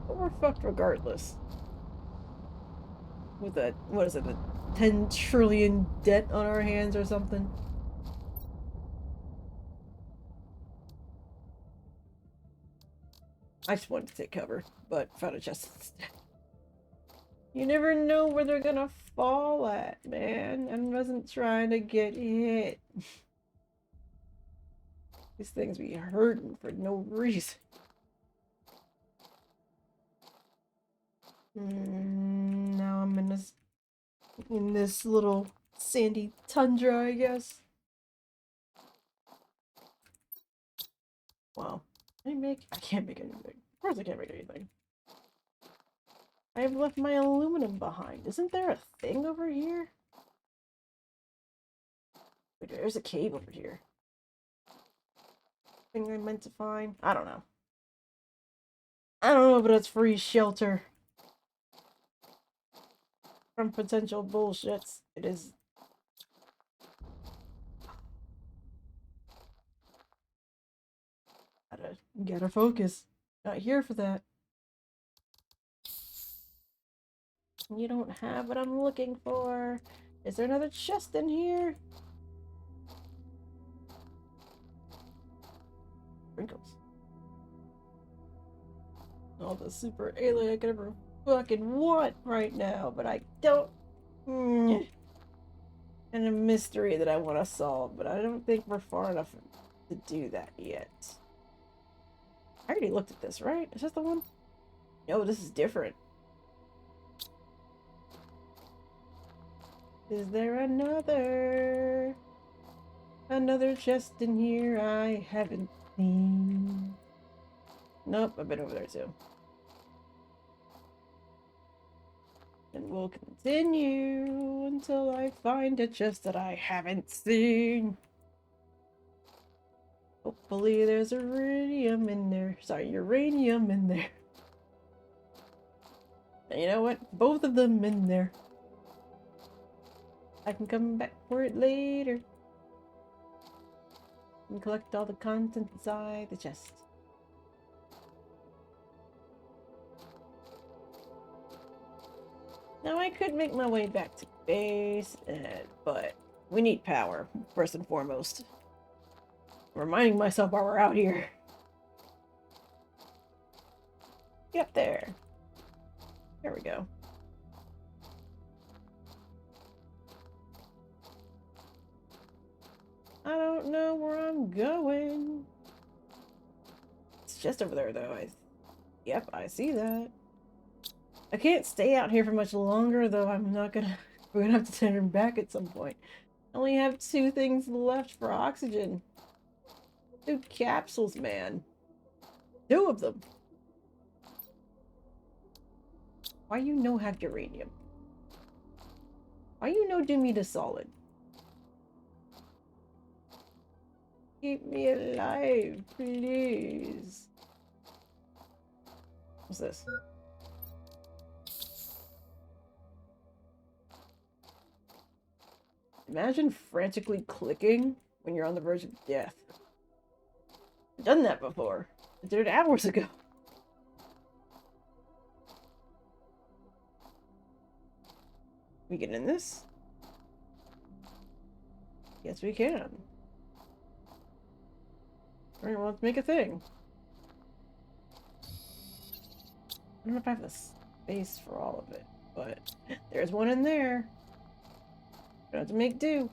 we're fucked regardless. With a, what is it, a 10 trillion debt on our hands or something? I just wanted to take cover, but found a chest instead. You never know where they're gonna fall at, man. I wasn't trying to get hit. These things be hurting for no reason. Now I'm in this little sandy tundra, I guess. Wow. I can't make anything. Of course I can't make anything. I have left my aluminum behind. Isn't there a thing over here? Wait, there's a cave over here. Thing I meant to find? I don't know. I don't know, but it's free shelter from potential bullshits. It is. Gotta focus. Not here for that. You don't have what I'm looking for. Is there another chest in here? Wrinkles. All the super alien I could ever fucking want right now, but I don't. And a mystery that I want to solve, but I don't think we're far enough to do that yet. I already looked at this, right? Is this the one? No, this is different. Is there another chest in here I haven't seen? Nope, I've been over there too. And we'll continue until I find a chest that I haven't seen. Hopefully there's uranium in there. Sorry, uranium in there. And you know what? Both of them in there. I can come back for it later. And collect all the contents inside the chest. Now I could make my way back to base, but we need power, first and foremost. I'm reminding myself while we're out here. Get up there. There we go. I don't know where I'm going. It's just over there, though. Yep, I see that. I can't stay out here for much longer, though. We're gonna have to turn back at some point. I only have 2 things left for oxygen. 2 capsules, man. 2 of them. Why you no have uranium? Why you no do me the solid? Keep me alive, please. What's this? Imagine frantically clicking when you're on the verge of death. I've done that before. I did it hours ago. We get in this? Yes, we can. Alright, well, let's make a thing. I don't know if I have the space for all of it, but there's one in there. Gonna have to make do.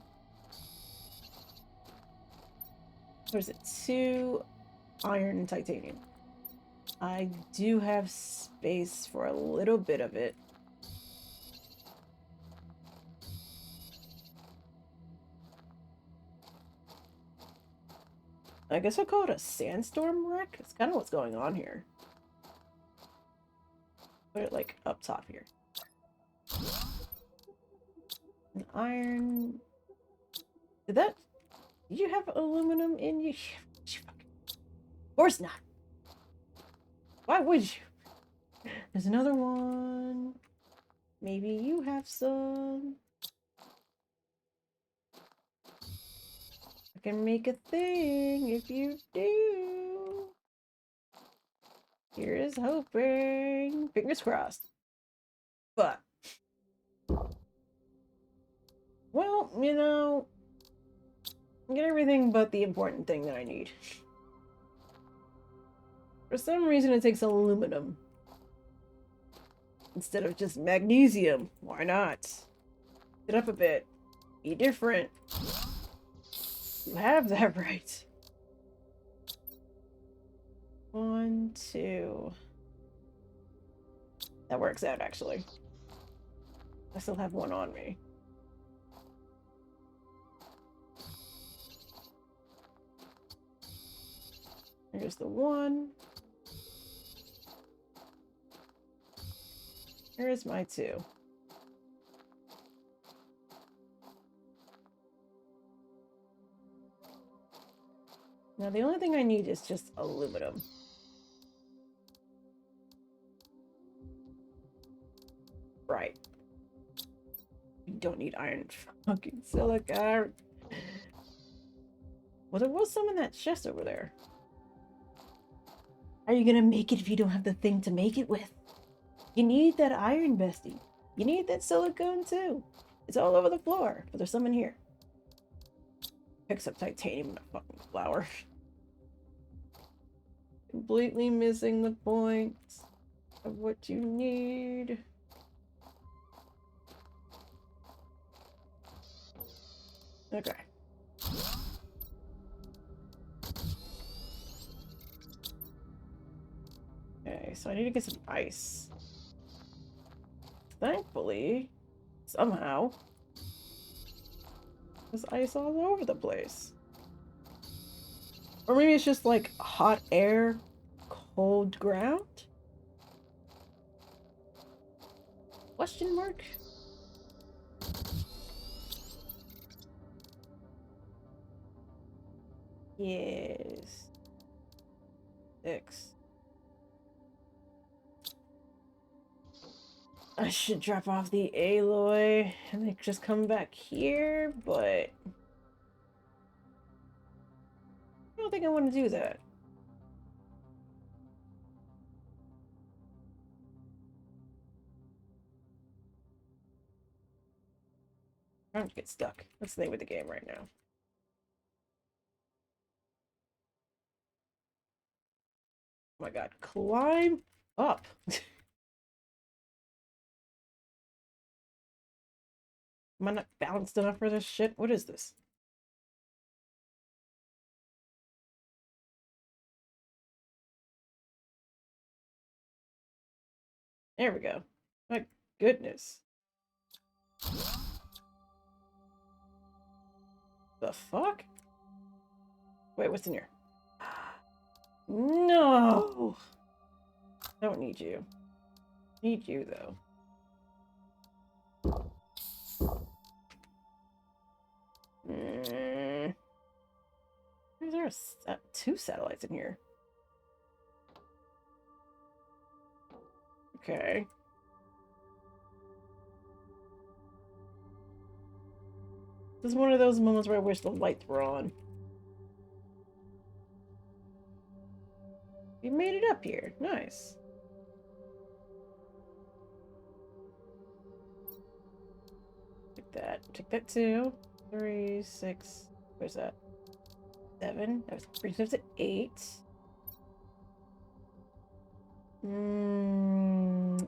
What is it? 2 iron and titanium. I do have space for a little bit of it. I guess I'll call it a sandstorm wreck. It's kind of what's going on here. Put it like up top here. An iron. Did you have aluminum in you? Of course not. Why would you? There's another one. Maybe you have some. I can make a thing if you do. Here is hoping. Fingers crossed. But, well, you know, get everything but the important thing that I need. For some reason, it takes aluminum instead of just magnesium. Why not? Get up a bit. Be different. You have that right. 1, 2. That works out, actually. I still have one on me. Here's the 1. Here's my 2. Now the only thing I need is just aluminum. Right. You don't need iron fucking silica. Well, there was some in that chest over there. How are you gonna make it if you don't have the thing to make it with? You need that iron, bestie. You need that silicone too. It's all over the floor, but there's some in here. Picks up titanium in a fucking flower. Completely missing the point of what you need. Okay. Okay, so I need to get some ice. Thankfully, somehow, there's ice all over the place. Or maybe it's just like hot air, cold ground? Question mark? Yes. 6. I should drop off the alloy and then just come back here, but I don't think I want to do that. I'm to get stuck. That's the name of the game right now. Oh my god, climb up. Am I not balanced enough for this shit? What is this? There we go. My goodness. The fuck? Wait, what's in here? No! Don't need you. Need you, though. Is there a two satellites in here. Okay. This is one of those moments where I wish the lights were on. You made it up here. Nice. Take that. Take that too. 3, 6. Where's that? 7. That brings us to 8.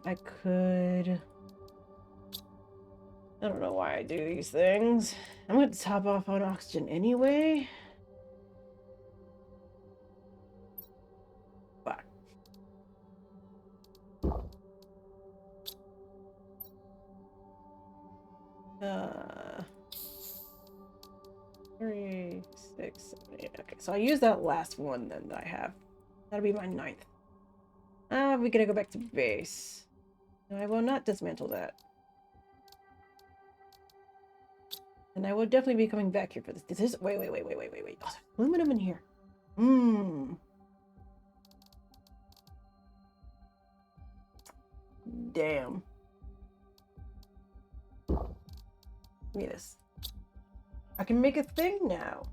I could... I don't know why I do these things. I'm going to top off on oxygen anyway. Fuck. Uh... 3, 6, 7, 8. Okay, so I use that last one then that I have. That'll be my 9th. We gotta go back to base. No, I will not dismantle that. And I will definitely be coming back here for this. This is wait. Oh, there's aluminum in here. Damn. Give me this. I can make a thing now.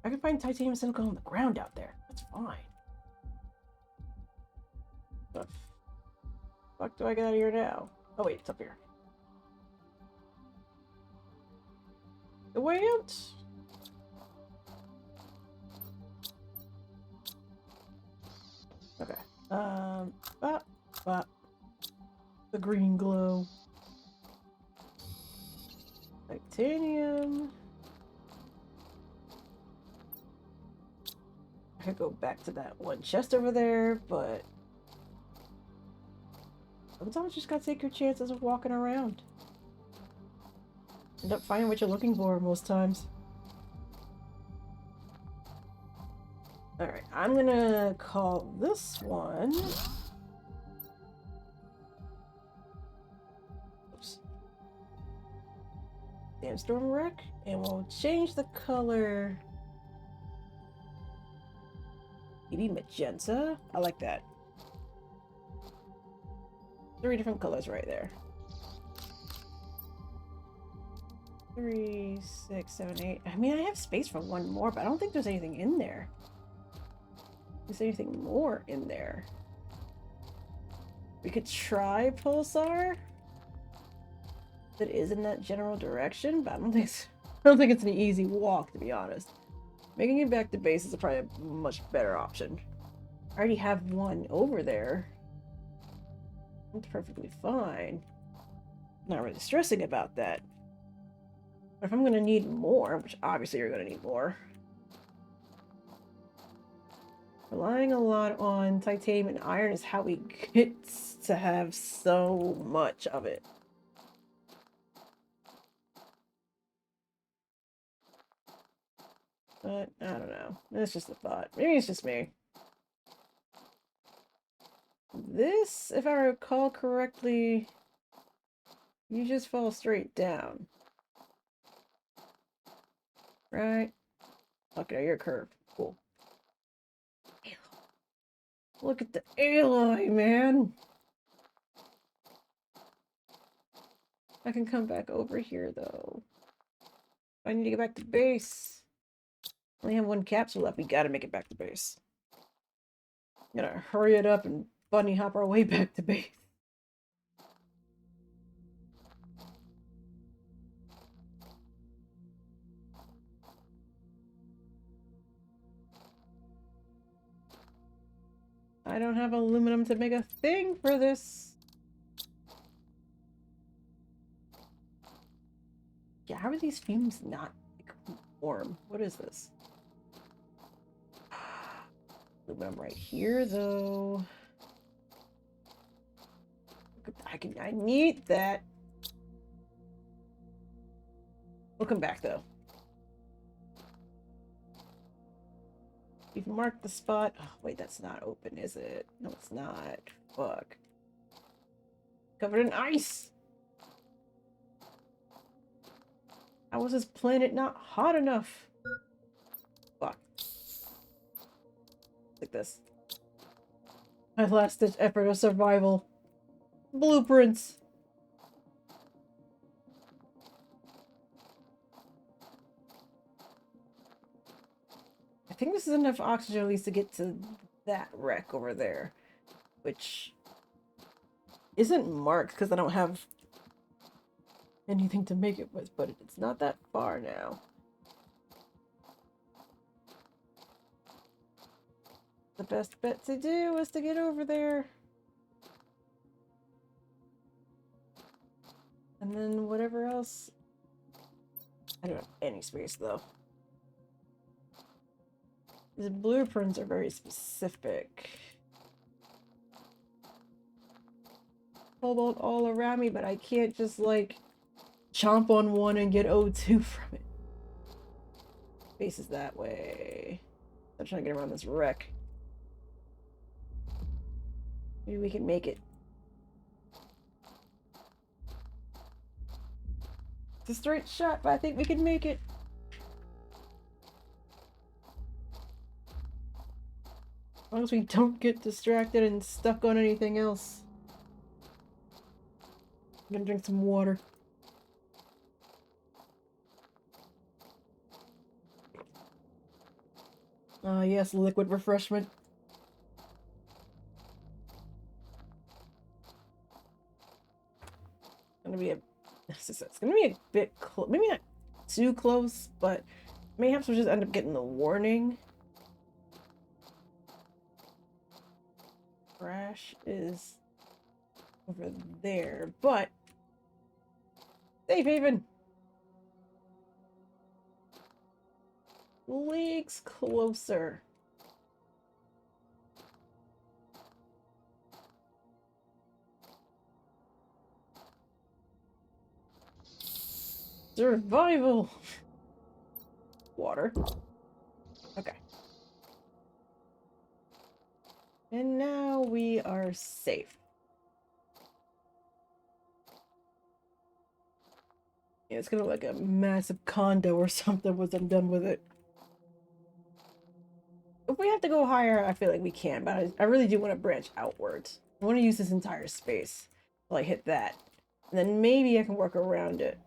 I can find titanium silicone on the ground out there. That's fine. What the fuck do I got here now? Oh wait, it's up here. The way out? Okay. The green glow. Titanium. I could go back to that one chest over there, but sometimes you just gotta take your chances of walking around. End up finding what you're looking for most times. Alright, I'm gonna call this one... Oops. Sandstorm Wreck, and we'll change the color. Maybe magenta? I like that. 3 different colors right there. 3, 6, 7, 8. I mean, I have space for one more, but I don't think there's anything in there. Is there anything more in there? We could try Pulsar. That is in that general direction, but I don't think it's an easy walk, to be honest. Making it back to base is probably a much better option. I already have one over there. That's perfectly fine. Not really stressing about that. But if I'm going to need more, which obviously you're going to need more, relying a lot on titanium and iron is how we get to have so much of it. But, I don't know. It's just a thought. Maybe it's just me. This, if I recall correctly, you just fall straight down. Right? Okay, you're curved. Cool. Look at the alloy, man! I can come back over here, though. I need to get back to base. I only have one capsule left. We gotta make it back to base. Gotta hurry it up and bunny hop our way back to base. I don't have aluminum to make a thing for this. Yeah, how are these fumes not warm? What is this? Aluminum right here, though. I need that. We'll come back, though. We've marked the spot. Oh, wait, that's not open, is it? No, it's not. Fuck. Covered in ice! How was this planet not hot enough? like this. My last-ditch effort of survival. Blueprints. I think this is enough oxygen at least to get to that wreck over there. Which isn't marked because I don't have anything to make it with, but it's not that far now. The best bet to do is to get over there. And then whatever else. I don't have any space though. These blueprints are very specific. Cobalt all around me, but I can't just like chomp on one and get O2 from it. Faces that way. I'm trying to get around this wreck. Maybe we can make it. It's a straight shot, but I think we can make it. As long as we don't get distracted and stuck on anything else. I'm gonna drink some water. Yes, liquid refreshment. It's gonna be a bit close, maybe not too close, but mayhaps we'll just end up getting the warning. Crash is over there, but safe haven. Leagues closer. Survival. Water. Okay. And now we are safe. Yeah, it's gonna look like a massive condo or something once I'm done with it. If we have to go higher, I feel like we can, but I really do want to branch outwards. I want to use this entire space till I hit that. And then maybe I can work around it.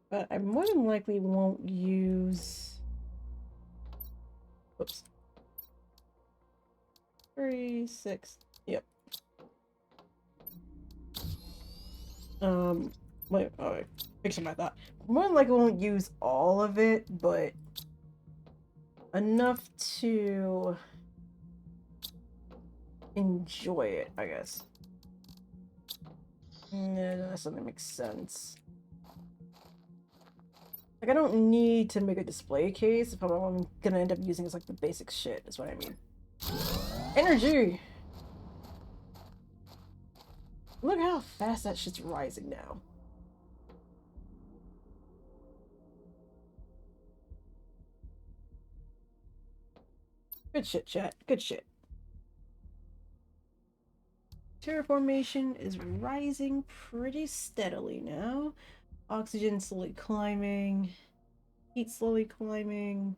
But I more than likely won't use... Oops. 3, 6. Yep. Wait, oh, wait. Fixing my thought. More than likely won't use all of it, but enough to enjoy it, I guess. Yeah, that doesn't make sense. Like, I don't need to make a display case if I'm gonna end up using it as like the basic shit, is what I mean. Energy! Look how fast that shit's rising now. Good shit, chat. Good shit. Terraformation is rising pretty steadily now. Oxygen slowly climbing. Heat slowly climbing.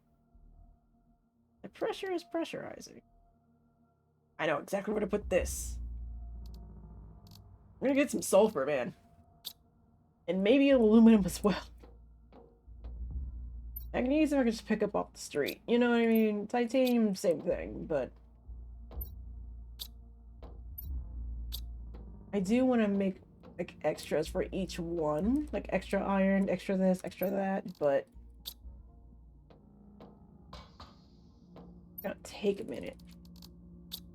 The pressure is pressurizing. I know exactly where to put this. I'm gonna get some sulfur, man. And maybe aluminum as well. Magnesium I can just pick up off the street. You know what I mean? Titanium, same thing, but... I do want to make like extras for each one. Like extra iron, extra this, extra that, but... it's gonna take a minute.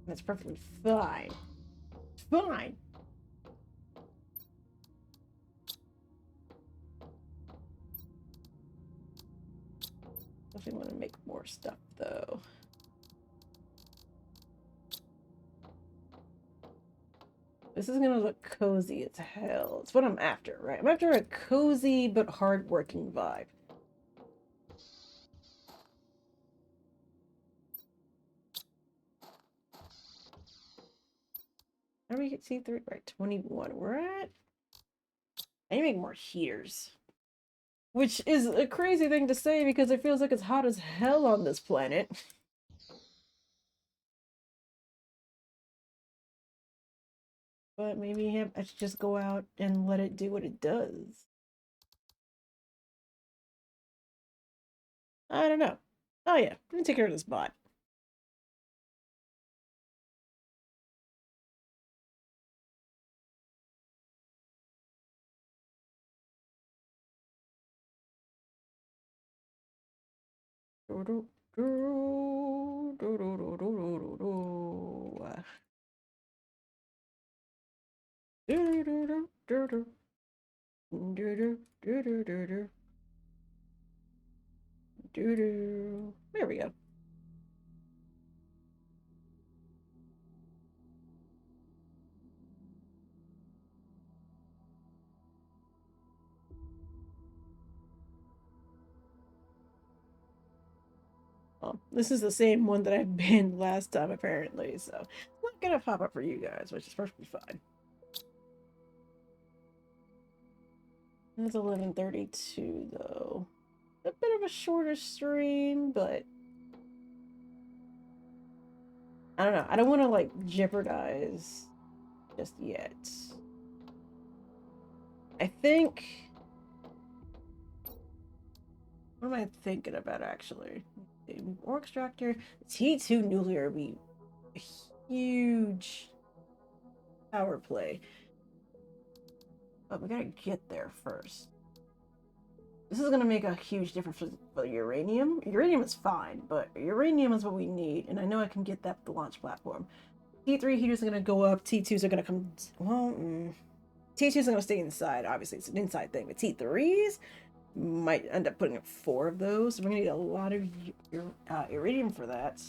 That's perfectly fine. It's fine! Definitely want to make more stuff, though. This is gonna look cozy as hell. It's what I'm after, right? I'm after a cozy but hardworking vibe. How do we get C3? Right, 21. We're at. I need to make more heaters. Which is a crazy thing to say because it feels like it's hot as hell on this planet. But maybe I should just go out and let it do what it does. I don't know. Oh yeah, let me take care of this bot. There we go. Well, this is the same one that I banned last time, apparently, so it's not gonna pop up for you guys, which is perfectly fine. It's 11:32 though. A bit of a shorter stream, but I don't know. I don't want to like jeopardize just yet. I think. What am I thinking about actually? Ore extractor. T2 nuclear would be a huge power play. But we gotta get there first. This is gonna make a huge difference for uranium. Uranium is fine, but uranium is what we need, and I know I can get that with the launch platform. T3 heaters are gonna go up. T2s are gonna come. Well, T2s are gonna stay inside. Obviously, it's an inside thing, but T3s might end up putting up 4 of those. We're gonna need a lot of iridium for that.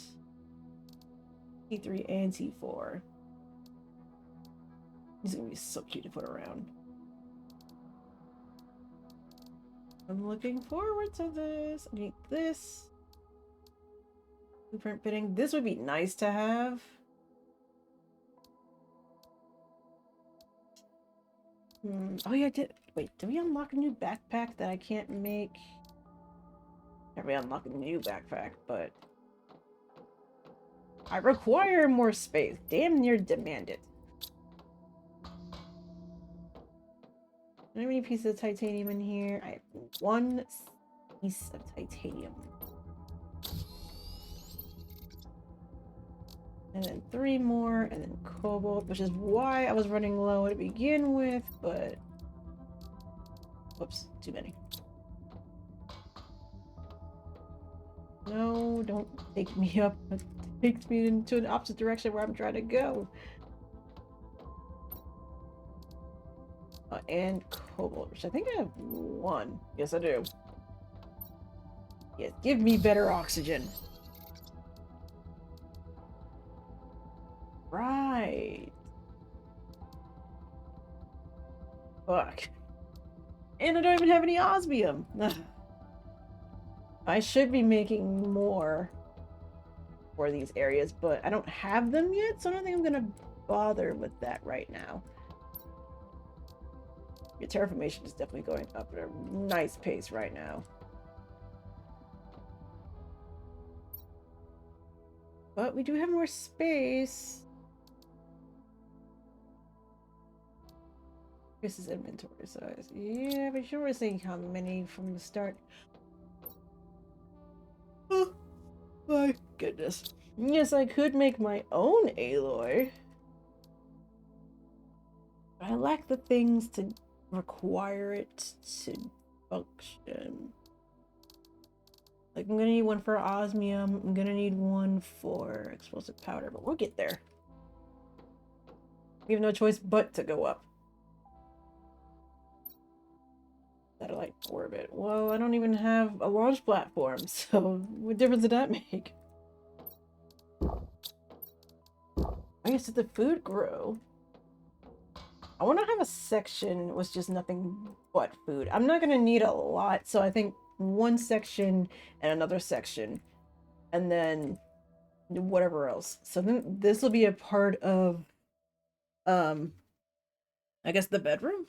T3 and T4. These are gonna be so cute to put around. I'm looking forward to this. I need this. Blueprint bidding. This would be nice to have. Oh yeah, wait, did we unlock a new backpack that I can't make? Never we unlock a new backpack, but I require more space. Damn near demand it. How many pieces of titanium in here? I have 1 piece of titanium. And then 3 more, and then cobalt, which is why I was running low to begin with, but... Whoops, too many. No, don't take me up. It takes me into an opposite direction where I'm trying to go. And cobalt, which I think I have 1. Yes, I do. Yes, give me better oxygen. Right. Fuck. And I don't even have any osmium. I should be making more for these areas, but I don't have them yet, so I don't think I'm gonna bother with that right now. Your terraformation is definitely going up at a nice pace right now. But we do have more space. This is inventory size. Yeah, but you were saying how many from the start. Oh my goodness. Yes, I could make my own alloy. But I lack the things to require it to function. Like, I'm gonna need 1 for osmium. I'm gonna need 1 for explosive powder, but we'll get there. We have no choice but to go up. Satellite orbit. Well, I don't even have a launch platform, so what difference did that make? I guess did the food grow? I want to have a section with just nothing but food. I'm not gonna need a lot, so I think 1 section and another section, and then whatever else. So then this will be a part of Um, I guess the bedroom?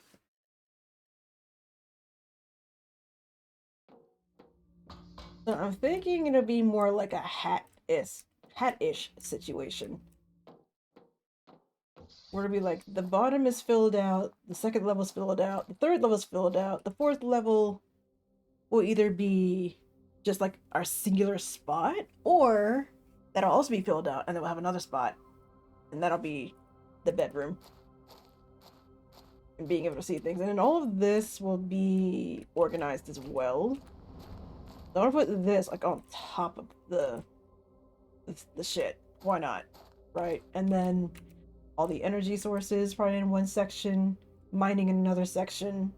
So I'm thinking it'll be more like a hat-ish situation. Where it'll be like the bottom is filled out, the second level is filled out, the third level is filled out, the fourth level will either be just like our singular spot, or that'll also be filled out, and then we'll have another spot, and that'll be the bedroom. And being able to see things. And then all of this will be organized as well. So I want to put this like on top of the shit. Why not? Right? And then all the energy sources probably in one section, mining in another section.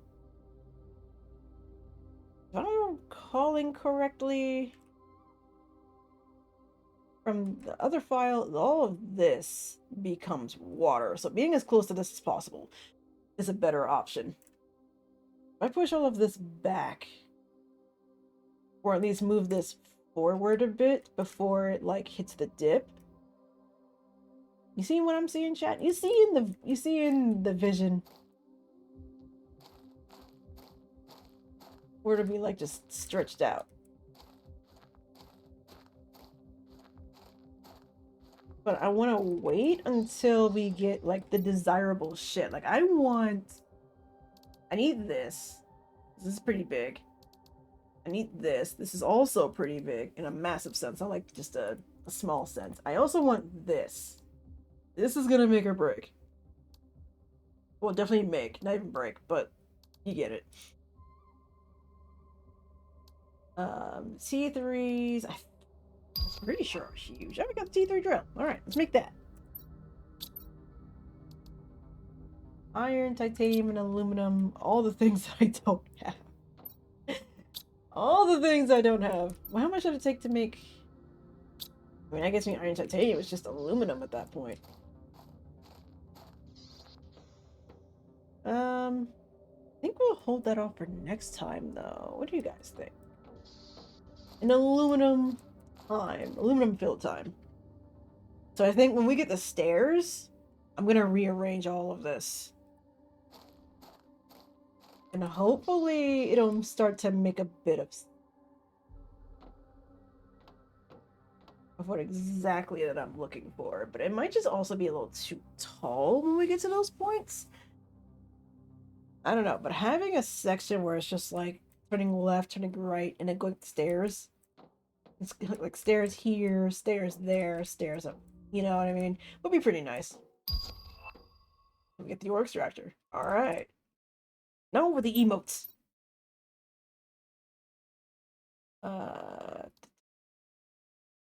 If I'm recalling correctly from the other file, all of this becomes water. So being as close to this as possible is a better option. If I push all of this back, or at least move this forward a bit before it like hits the dip. You see what I'm seeing, chat? You see in the vision where to be like just stretched out. But I want to wait until we get like the desirable shit. Like I need this. This is pretty big. I need this. This is also pretty big in a massive sense, not like just a small sense. I also want this. This is gonna make or break. Well, definitely make, not even break, but you get it. T3s. I'm pretty sure are huge. Oh, we got the T3 drill. All right, let's make that. Iron, titanium, and aluminum. All the things I don't have. All the things I don't have. Well, how much did it take to make? I mean, I guess iron, titanium is just aluminum at that point. I think we'll hold that off for next time, though. What do you guys think? An aluminum fill time. So I think when we get the stairs, I'm gonna rearrange all of this. And hopefully it'll start to make a bit of what exactly that I'm looking for. But it might just also be a little too tall when we get to those points. I don't know, but having a section where it's just like turning left, turning right, and then going stairs. It's like stairs here, stairs there, stairs up. You know what I mean? Would be pretty nice. We get the orc extractor. Alright. Now with the emotes. Uh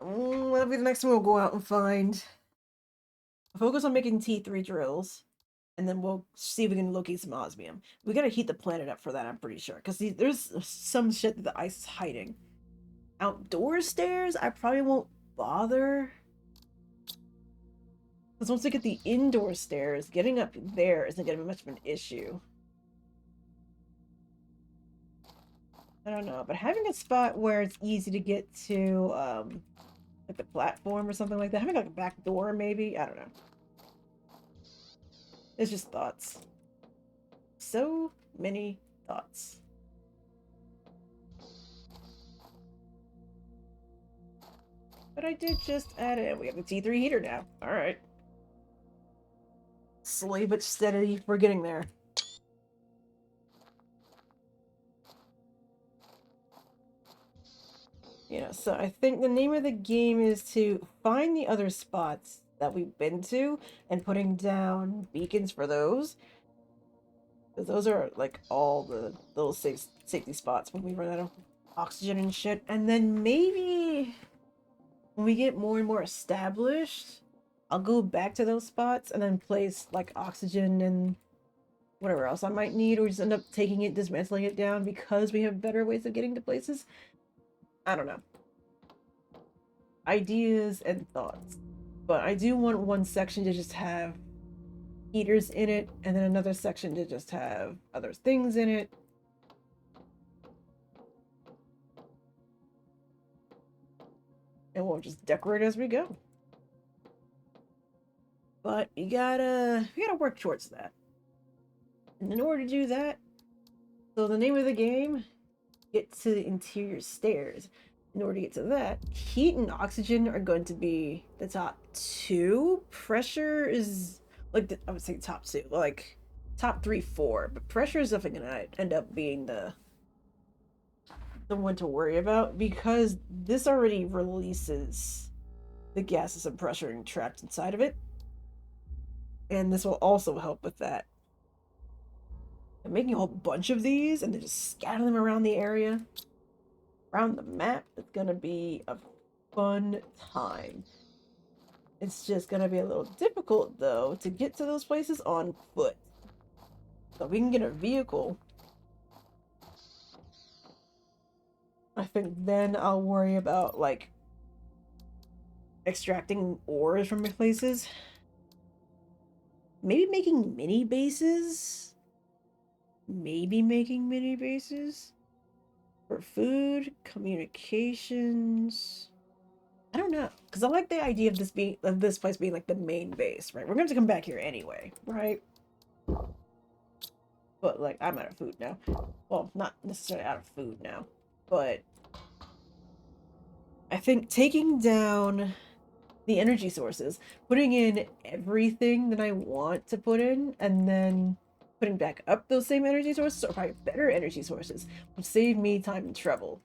that'll be the next one we'll go out and find. Focus on making T3 drills. And then we'll see if we can locate some osmium. We gotta heat the planet up for that, I'm pretty sure. Because there's some shit that the ice is hiding. Outdoor stairs, I probably won't bother. Because once we get the indoor stairs, getting up there isn't gonna be much of an issue. I don't know, but having a spot where it's easy to get to, like the platform or something like that, having like a back door maybe, I don't know. It's just thoughts. So many thoughts. But I did just add it. We have the T3 heater now. Alright. Slowly but steady, we're getting there. Yeah, so I think the name of the game is to find the other spots that we've been to and putting down beacons for those. Because those are like all the little safety spots when we run out of oxygen and shit. And then maybe when we get more and more established, I'll go back to those spots and then place like oxygen and whatever else I might need, or just end up taking it, dismantling it down because we have better ways of getting to places. I don't know. Ideas and thoughts. But I do want one section to just have heaters in it, and then another section to just have other things in it. And we'll just decorate as we go. But we gotta work towards that. And in order to do that, so the name of the game, get to the interior stairs. In order to get to that, heat and oxygen are going to be the top two. Pressure is like I would say top two, like top three, four. But pressure is definitely gonna end up being the one to worry about because this already releases the gases and pressure trapped inside of it, and this will also help with that. And making a whole bunch of these and then just scatter them around the area, around the map, it's gonna be a fun time. It's just gonna be a little difficult though to get to those places on foot. So we can get a vehicle. I think then I'll worry about like extracting ores from places. Maybe making mini bases. Maybe making mini bases for food, communications. I don't know, because I like the idea of this place being like the main base, right? We're going to come back here anyway, right? But like, I'm out of food now. Well, not necessarily out of food now, but I think taking down the energy sources, putting in everything that I want to put in, and then putting back up those same energy sources, or probably better energy sources, would save me time and trouble.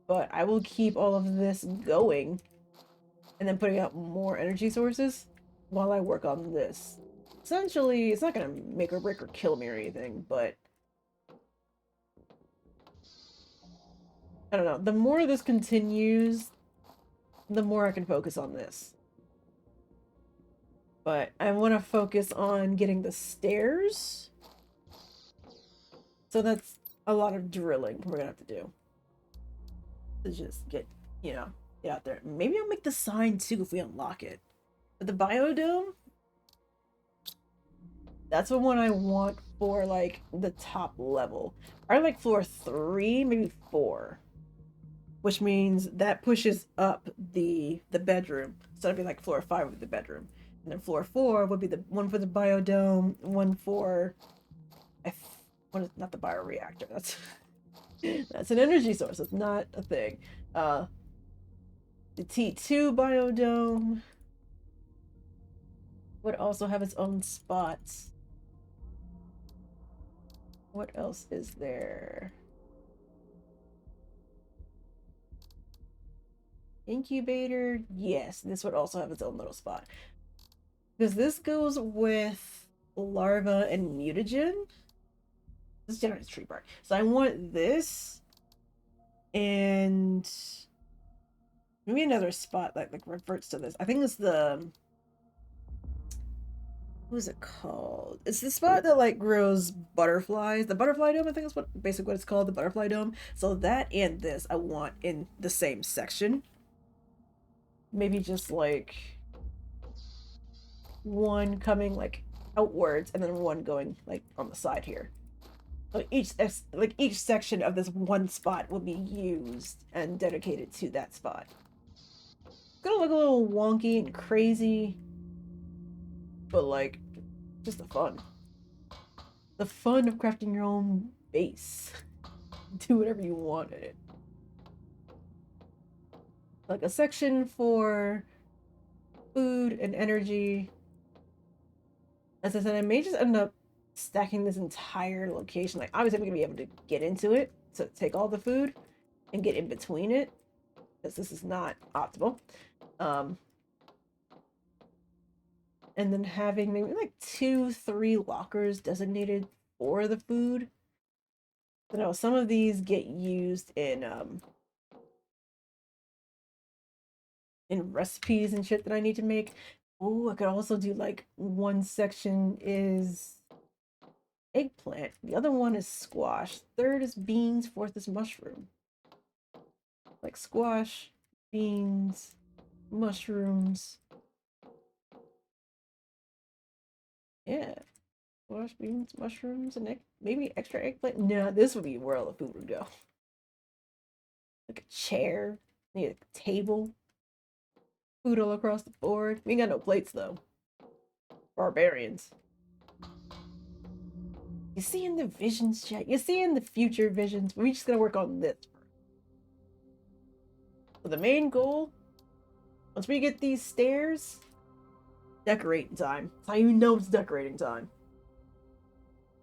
But I will keep all of this going and then putting out more energy sources while I work on this. Essentially, it's not going to make or break or kill me or anything, but I don't know. The more this continues, the more I can focus on this. But I want to focus on getting the stairs. So that's a lot of drilling we're going to have to do. To just get, get out there. Maybe I'll make the sign too if we unlock it. But the biodome, that's the one I want for like the top level. I like floor 3, maybe 4. Which means that pushes up the bedroom. So it'd be like floor 5 would be the bedroom. And then floor 4 would be the one for the biodome, one for not the bioreactor. That's an energy source. It's not a thing. The T2 biodome would also have its own spots. What else is there? Incubator, yes, this would also have its own little spot. Because this goes with larva and mutagen. This generates tree bark. So I want this and maybe another spot that like reverts to this. I think it's the what is it called? It's the spot that like grows butterflies. The butterfly dome, I think is basically what it's called, the butterfly dome. So that and this I want in the same section. Maybe just like one coming like outwards and then one going like on the side here. So each section of this one spot will be used and dedicated to that spot. It's gonna look a little wonky and crazy, but like just the fun. The fun of crafting your own base. Do whatever you want in it. Like a section for food and energy. As I said, I may just end up stacking this entire location. Like, obviously, I'm going to be able to get into it to take all the food and get in between it because this is not optimal. And then having maybe like 2-3 lockers designated for the food. You know, some of these get used in recipes and shit that I need to make. Oh, I could also do like one section is eggplant, the other one is squash, third is beans, fourth is mushroom. Like squash, beans, mushrooms. Yeah. Squash, beans, mushrooms, and maybe extra eggplant. No, this would be where all the food would go. Like a chair, need a table. Food all across the board. We ain't got no plates though. Barbarians. You see in the visions, chat? You see in the future visions? We just gotta work on this first. So the main goal, once we get these stairs, decorating time. That's how you know it's decorating time.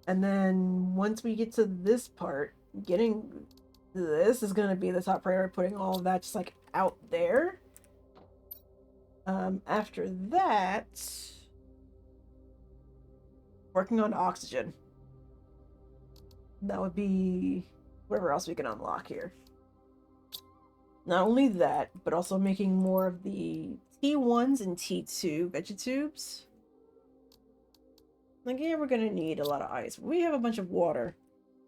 And then once we get to this part, getting this is gonna be the top priority, putting all of that just like out there. After that, working on oxygen. That would be whatever else we can unlock here. Not only that, but also making more of the T1s and T2 vegetubes. Like, yeah, we're gonna need a lot of ice. We have a bunch of water.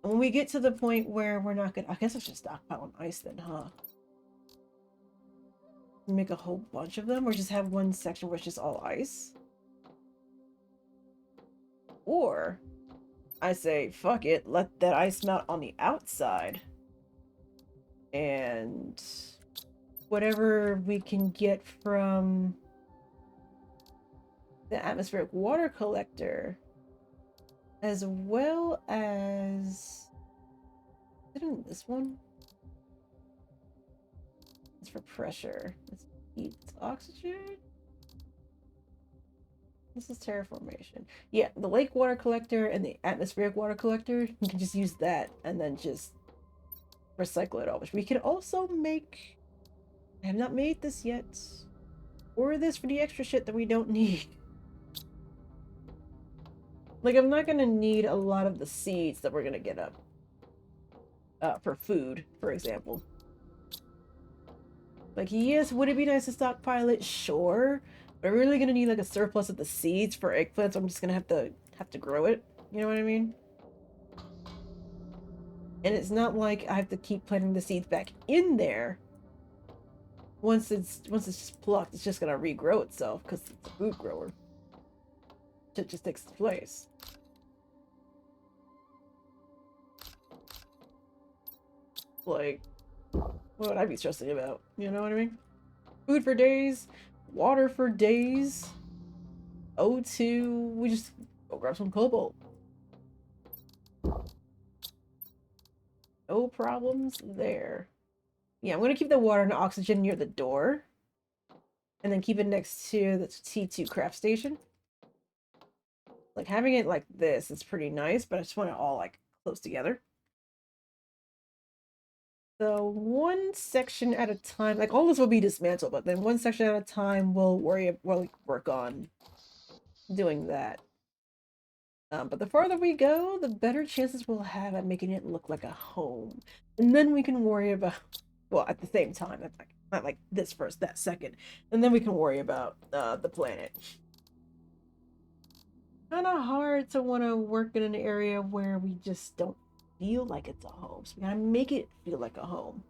And when we get to the point where we're not gonna... I guess I should stockpile on ice then, huh? Make a whole bunch of them, or just have one section where it's just all ice? Or, I say, fuck it, let that ice melt on the outside. And whatever we can get from the atmospheric water collector, as well as... Is it in this one? It's for pressure. Let's eat oxygen. This is terraformation. Yeah, the lake water collector and the atmospheric water collector, you can just use that and then just recycle it all. Which we can also make... I have not made this yet. Or this for the extra shit that we don't need. Like, I'm not gonna need a lot of the seeds that we're gonna get up. For food, for example. Like, yes, would it be nice to stockpile it? Sure. But I'm really gonna need like a surplus of the seeds for eggplants. So I'm just gonna have to grow it. You know what I mean? And it's not like I have to keep planting the seeds back in there. Once it's just plucked, it's just gonna regrow itself because it's a food grower. It just takes its place. Like, what would I be stressing about? You know what I mean? Food for days, water for days. O2, we just go grab some cobalt. No problems there. Yeah, I'm gonna keep the water and oxygen near the door. And then keep it next to the T2 craft station. Like, having it like this is pretty nice, but I just want it all like close together. So one section at a time, like all this will be dismantled, but then one section at a time we'll work on doing that. But the farther we go, the better chances we'll have at making it look like a home. And then we can worry about, well, at the same time, that's like not like this first, that second. And then we can worry about the planet. Kind of hard to want to work in an area where we just don't feel like it's a home. So we gotta make it feel like a home.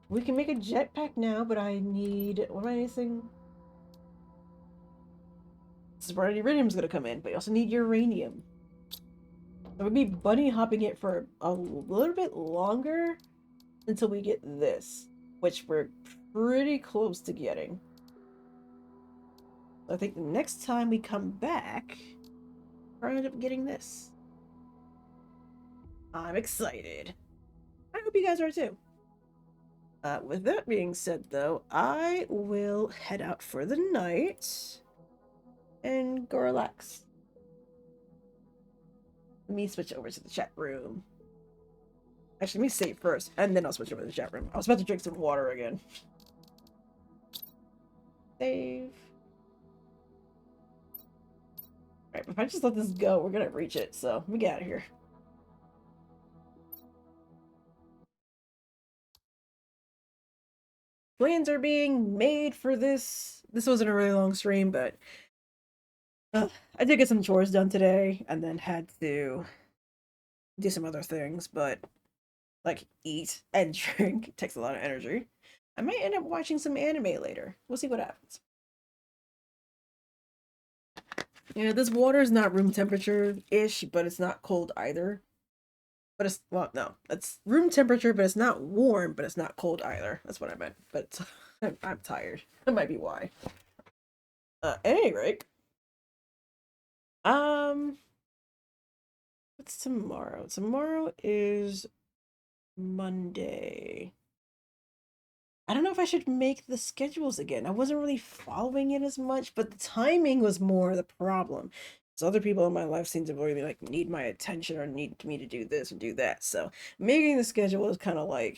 We can make a jetpack now, but I need... What am I missing? This is where iridium's gonna come in, but you also need uranium. So we'll be bunny hopping it for a little bit longer until we get this, which we're pretty close to getting. I think the next time we come back, we'll end up getting this. I'm excited. I hope you guys are too. With that being said, though, I will head out for the night and go relax. Let me switch over to the chat room. Actually, let me save first, and then I'll switch over to the chat room. I was about to drink some water again. Save. Alright, if I just let this go, we're gonna reach it, so let me get out of here. Plans are being made for this. This wasn't a really long stream, but I did get some chores done today and then had to do some other things, but like eat and drink takes a lot of energy. I might end up watching some anime later. We'll see what happens. Yeah, this water is not room temperature-ish, but it's not cold either. But it's, well, no, it's room temperature, but it's not warm, but it's not cold either. That's what I meant. But I'm tired. That might be why. At any rate, um, what's tomorrow? Tomorrow is Monday. I don't know if I should make the schedules again. I wasn't really following it as much, but the timing was more the problem. So other people in my life seem to really like need my attention or need me to do this and do that. So making the schedule is kind of like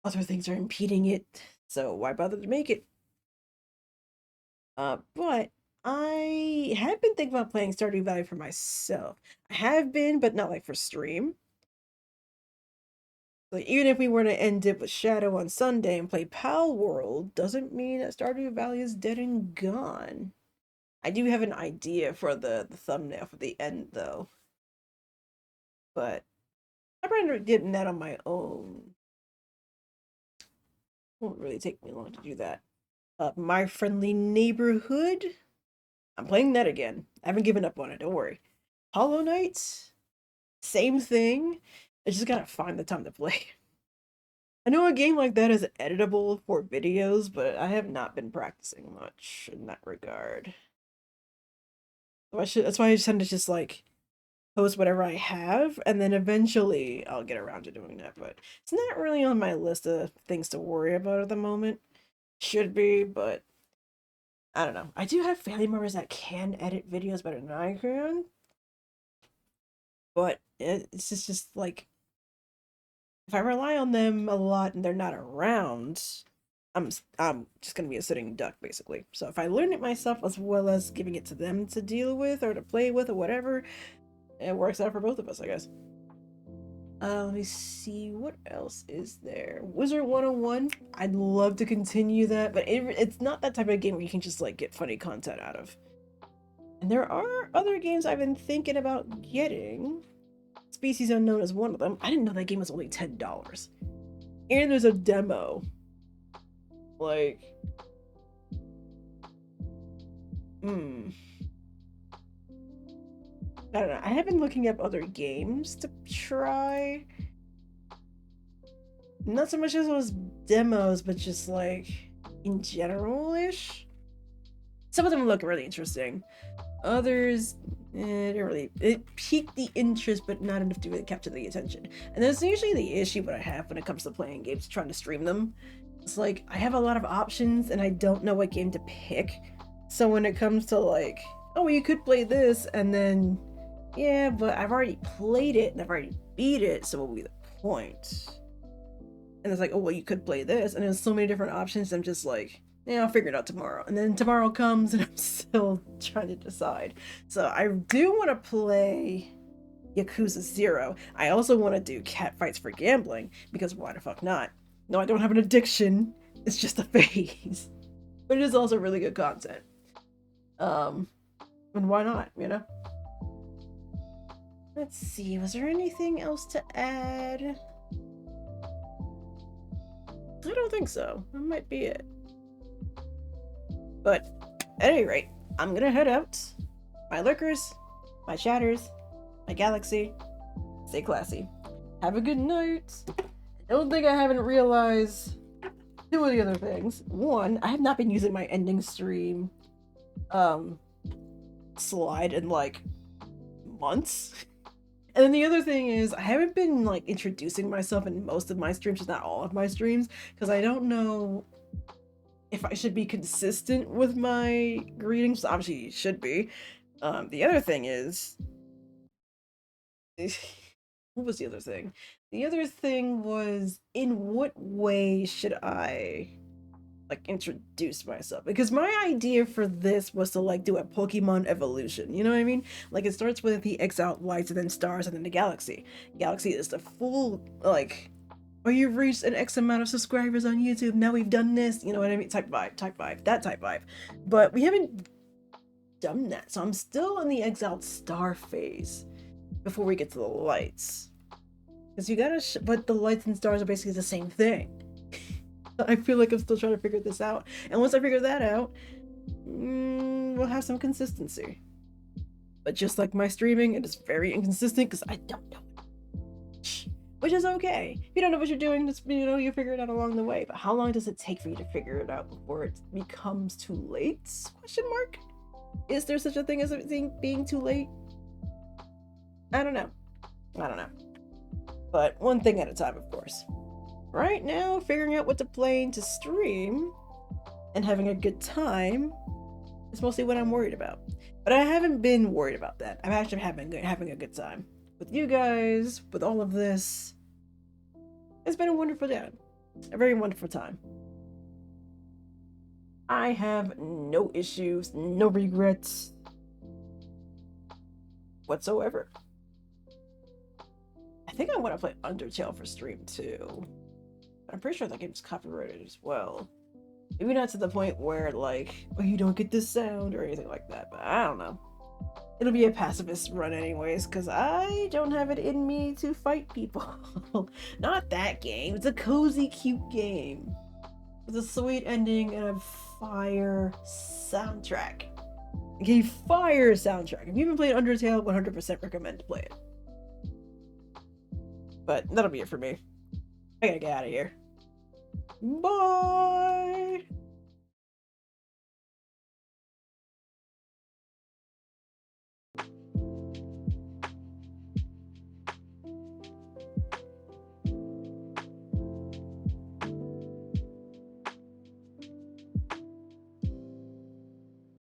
other things are impeding it. So why bother to make it? But I have been thinking about playing Stardew Valley for myself. I have been, but not like for stream. Like even if we were to end it with Shadow on Sunday and play Pal World, doesn't mean that Stardew Valley is dead and gone. I do have an idea for the thumbnail for the end though. But I probably getting that on my own. Won't really take me long to do that. My Friendly Neighborhood. I'm playing that again. I haven't given up on it, don't worry. Hollow Knight, same thing. I just gotta find the time to play. I know a game like that is editable for videos, but I have not been practicing much in that regard. So that's why I tend to just like post whatever I have, and then eventually I'll get around to doing that. But it's not really on my list of things to worry about at the moment. Should be, but I don't know. I do have family members that can edit videos better than I can, but it's just like if I rely on them a lot and they're not around, I'm just gonna be a sitting duck basically. So if I learn it myself as well as giving it to them to deal with or to play with or whatever, it works out for both of us, I guess. Let me see what else is there. Wizard 101. I'd love to continue that, but it's not that type of game where you can just like get funny content out of. And there are other games I've been thinking about getting. Species Unknown is one of them. I didn't know that game was only $10. And there's a demo. Like, I don't know. I have been looking up other games to try. Not so much as those demos, but just like in general-ish. Some of them look really interesting. Others, it piqued the interest, but not enough to really capture the attention. And that's usually the issue that I have when it comes to playing games, trying to stream them. It's like I have a lot of options and I don't know what game to pick. So when it comes to like, oh, you could play this, and then, yeah, but I've already played it and I've already beat it, so what will be the point? And it's like, oh, well, you could play this, and there's so many different options. I'm just like, yeah, I'll figure it out tomorrow. And then tomorrow comes and I'm still trying to decide. So I do want to play Yakuza 0. I also want to do cat fights for gambling, because why the fuck not? No, I don't have an addiction. It's just a phase. But it is also really good content. And why not, you know? Let's see, was there anything else to add? I don't think so. That might be it. But at any rate, I'm gonna head out. My lurkers, my chatters, my galaxy. Stay classy. Have a good night. I don't think I haven't realized two of the other things. One, I have not been using my ending stream slide in like months. And then the other thing is, I haven't been like introducing myself in most of my streams, just not all of my streams, because I don't know if I should be consistent with my greetings. Obviously, you should be. The other thing is, what was the other thing? The other thing was, in what way should I like introduce myself? Because my idea for this was to like do a Pokemon evolution, you know what I mean? Like it starts with the Exiled Lights and then Stars and then the Galaxy. Galaxy is the full like, oh, you've reached an X amount of subscribers on YouTube, now we've done this, you know what I mean? Type vibe, that type vibe. But we haven't done that, so I'm still in the Exiled Star phase before we get to the lights. Because you gotta, but the lights and stars are basically the same thing. I feel like I'm still trying to figure this out. And once I figure that out, we'll have some consistency. But just like my streaming, it is very inconsistent because I don't know which is okay. If you don't know what you're doing, just, you figure it out along the way. But how long does it take for you to figure it out before it becomes too late? Question mark? Is there such a thing as everything being too late? I don't know. But one thing at a time, of course. Right now, figuring out what to play to stream and having a good time is mostly what I'm worried about. But I haven't been worried about that. I'm actually having a good time. With you guys, with all of this. It's been a wonderful day. A very wonderful time. I have no issues, no regrets whatsoever. I think I want to play Undertale for stream too. I'm pretty sure that game's copyrighted as well. Maybe not to the point where, like, oh, you don't get this sound or anything like that, but I don't know. It'll be a pacifist run anyways, because I don't have it in me to fight people. Not that game. It's a cozy, cute game. With a sweet ending and a fire soundtrack. A fire soundtrack. If you haven't played Undertale, 100% recommend to play it. But that'll be it for me. I gotta get out of here. Bye!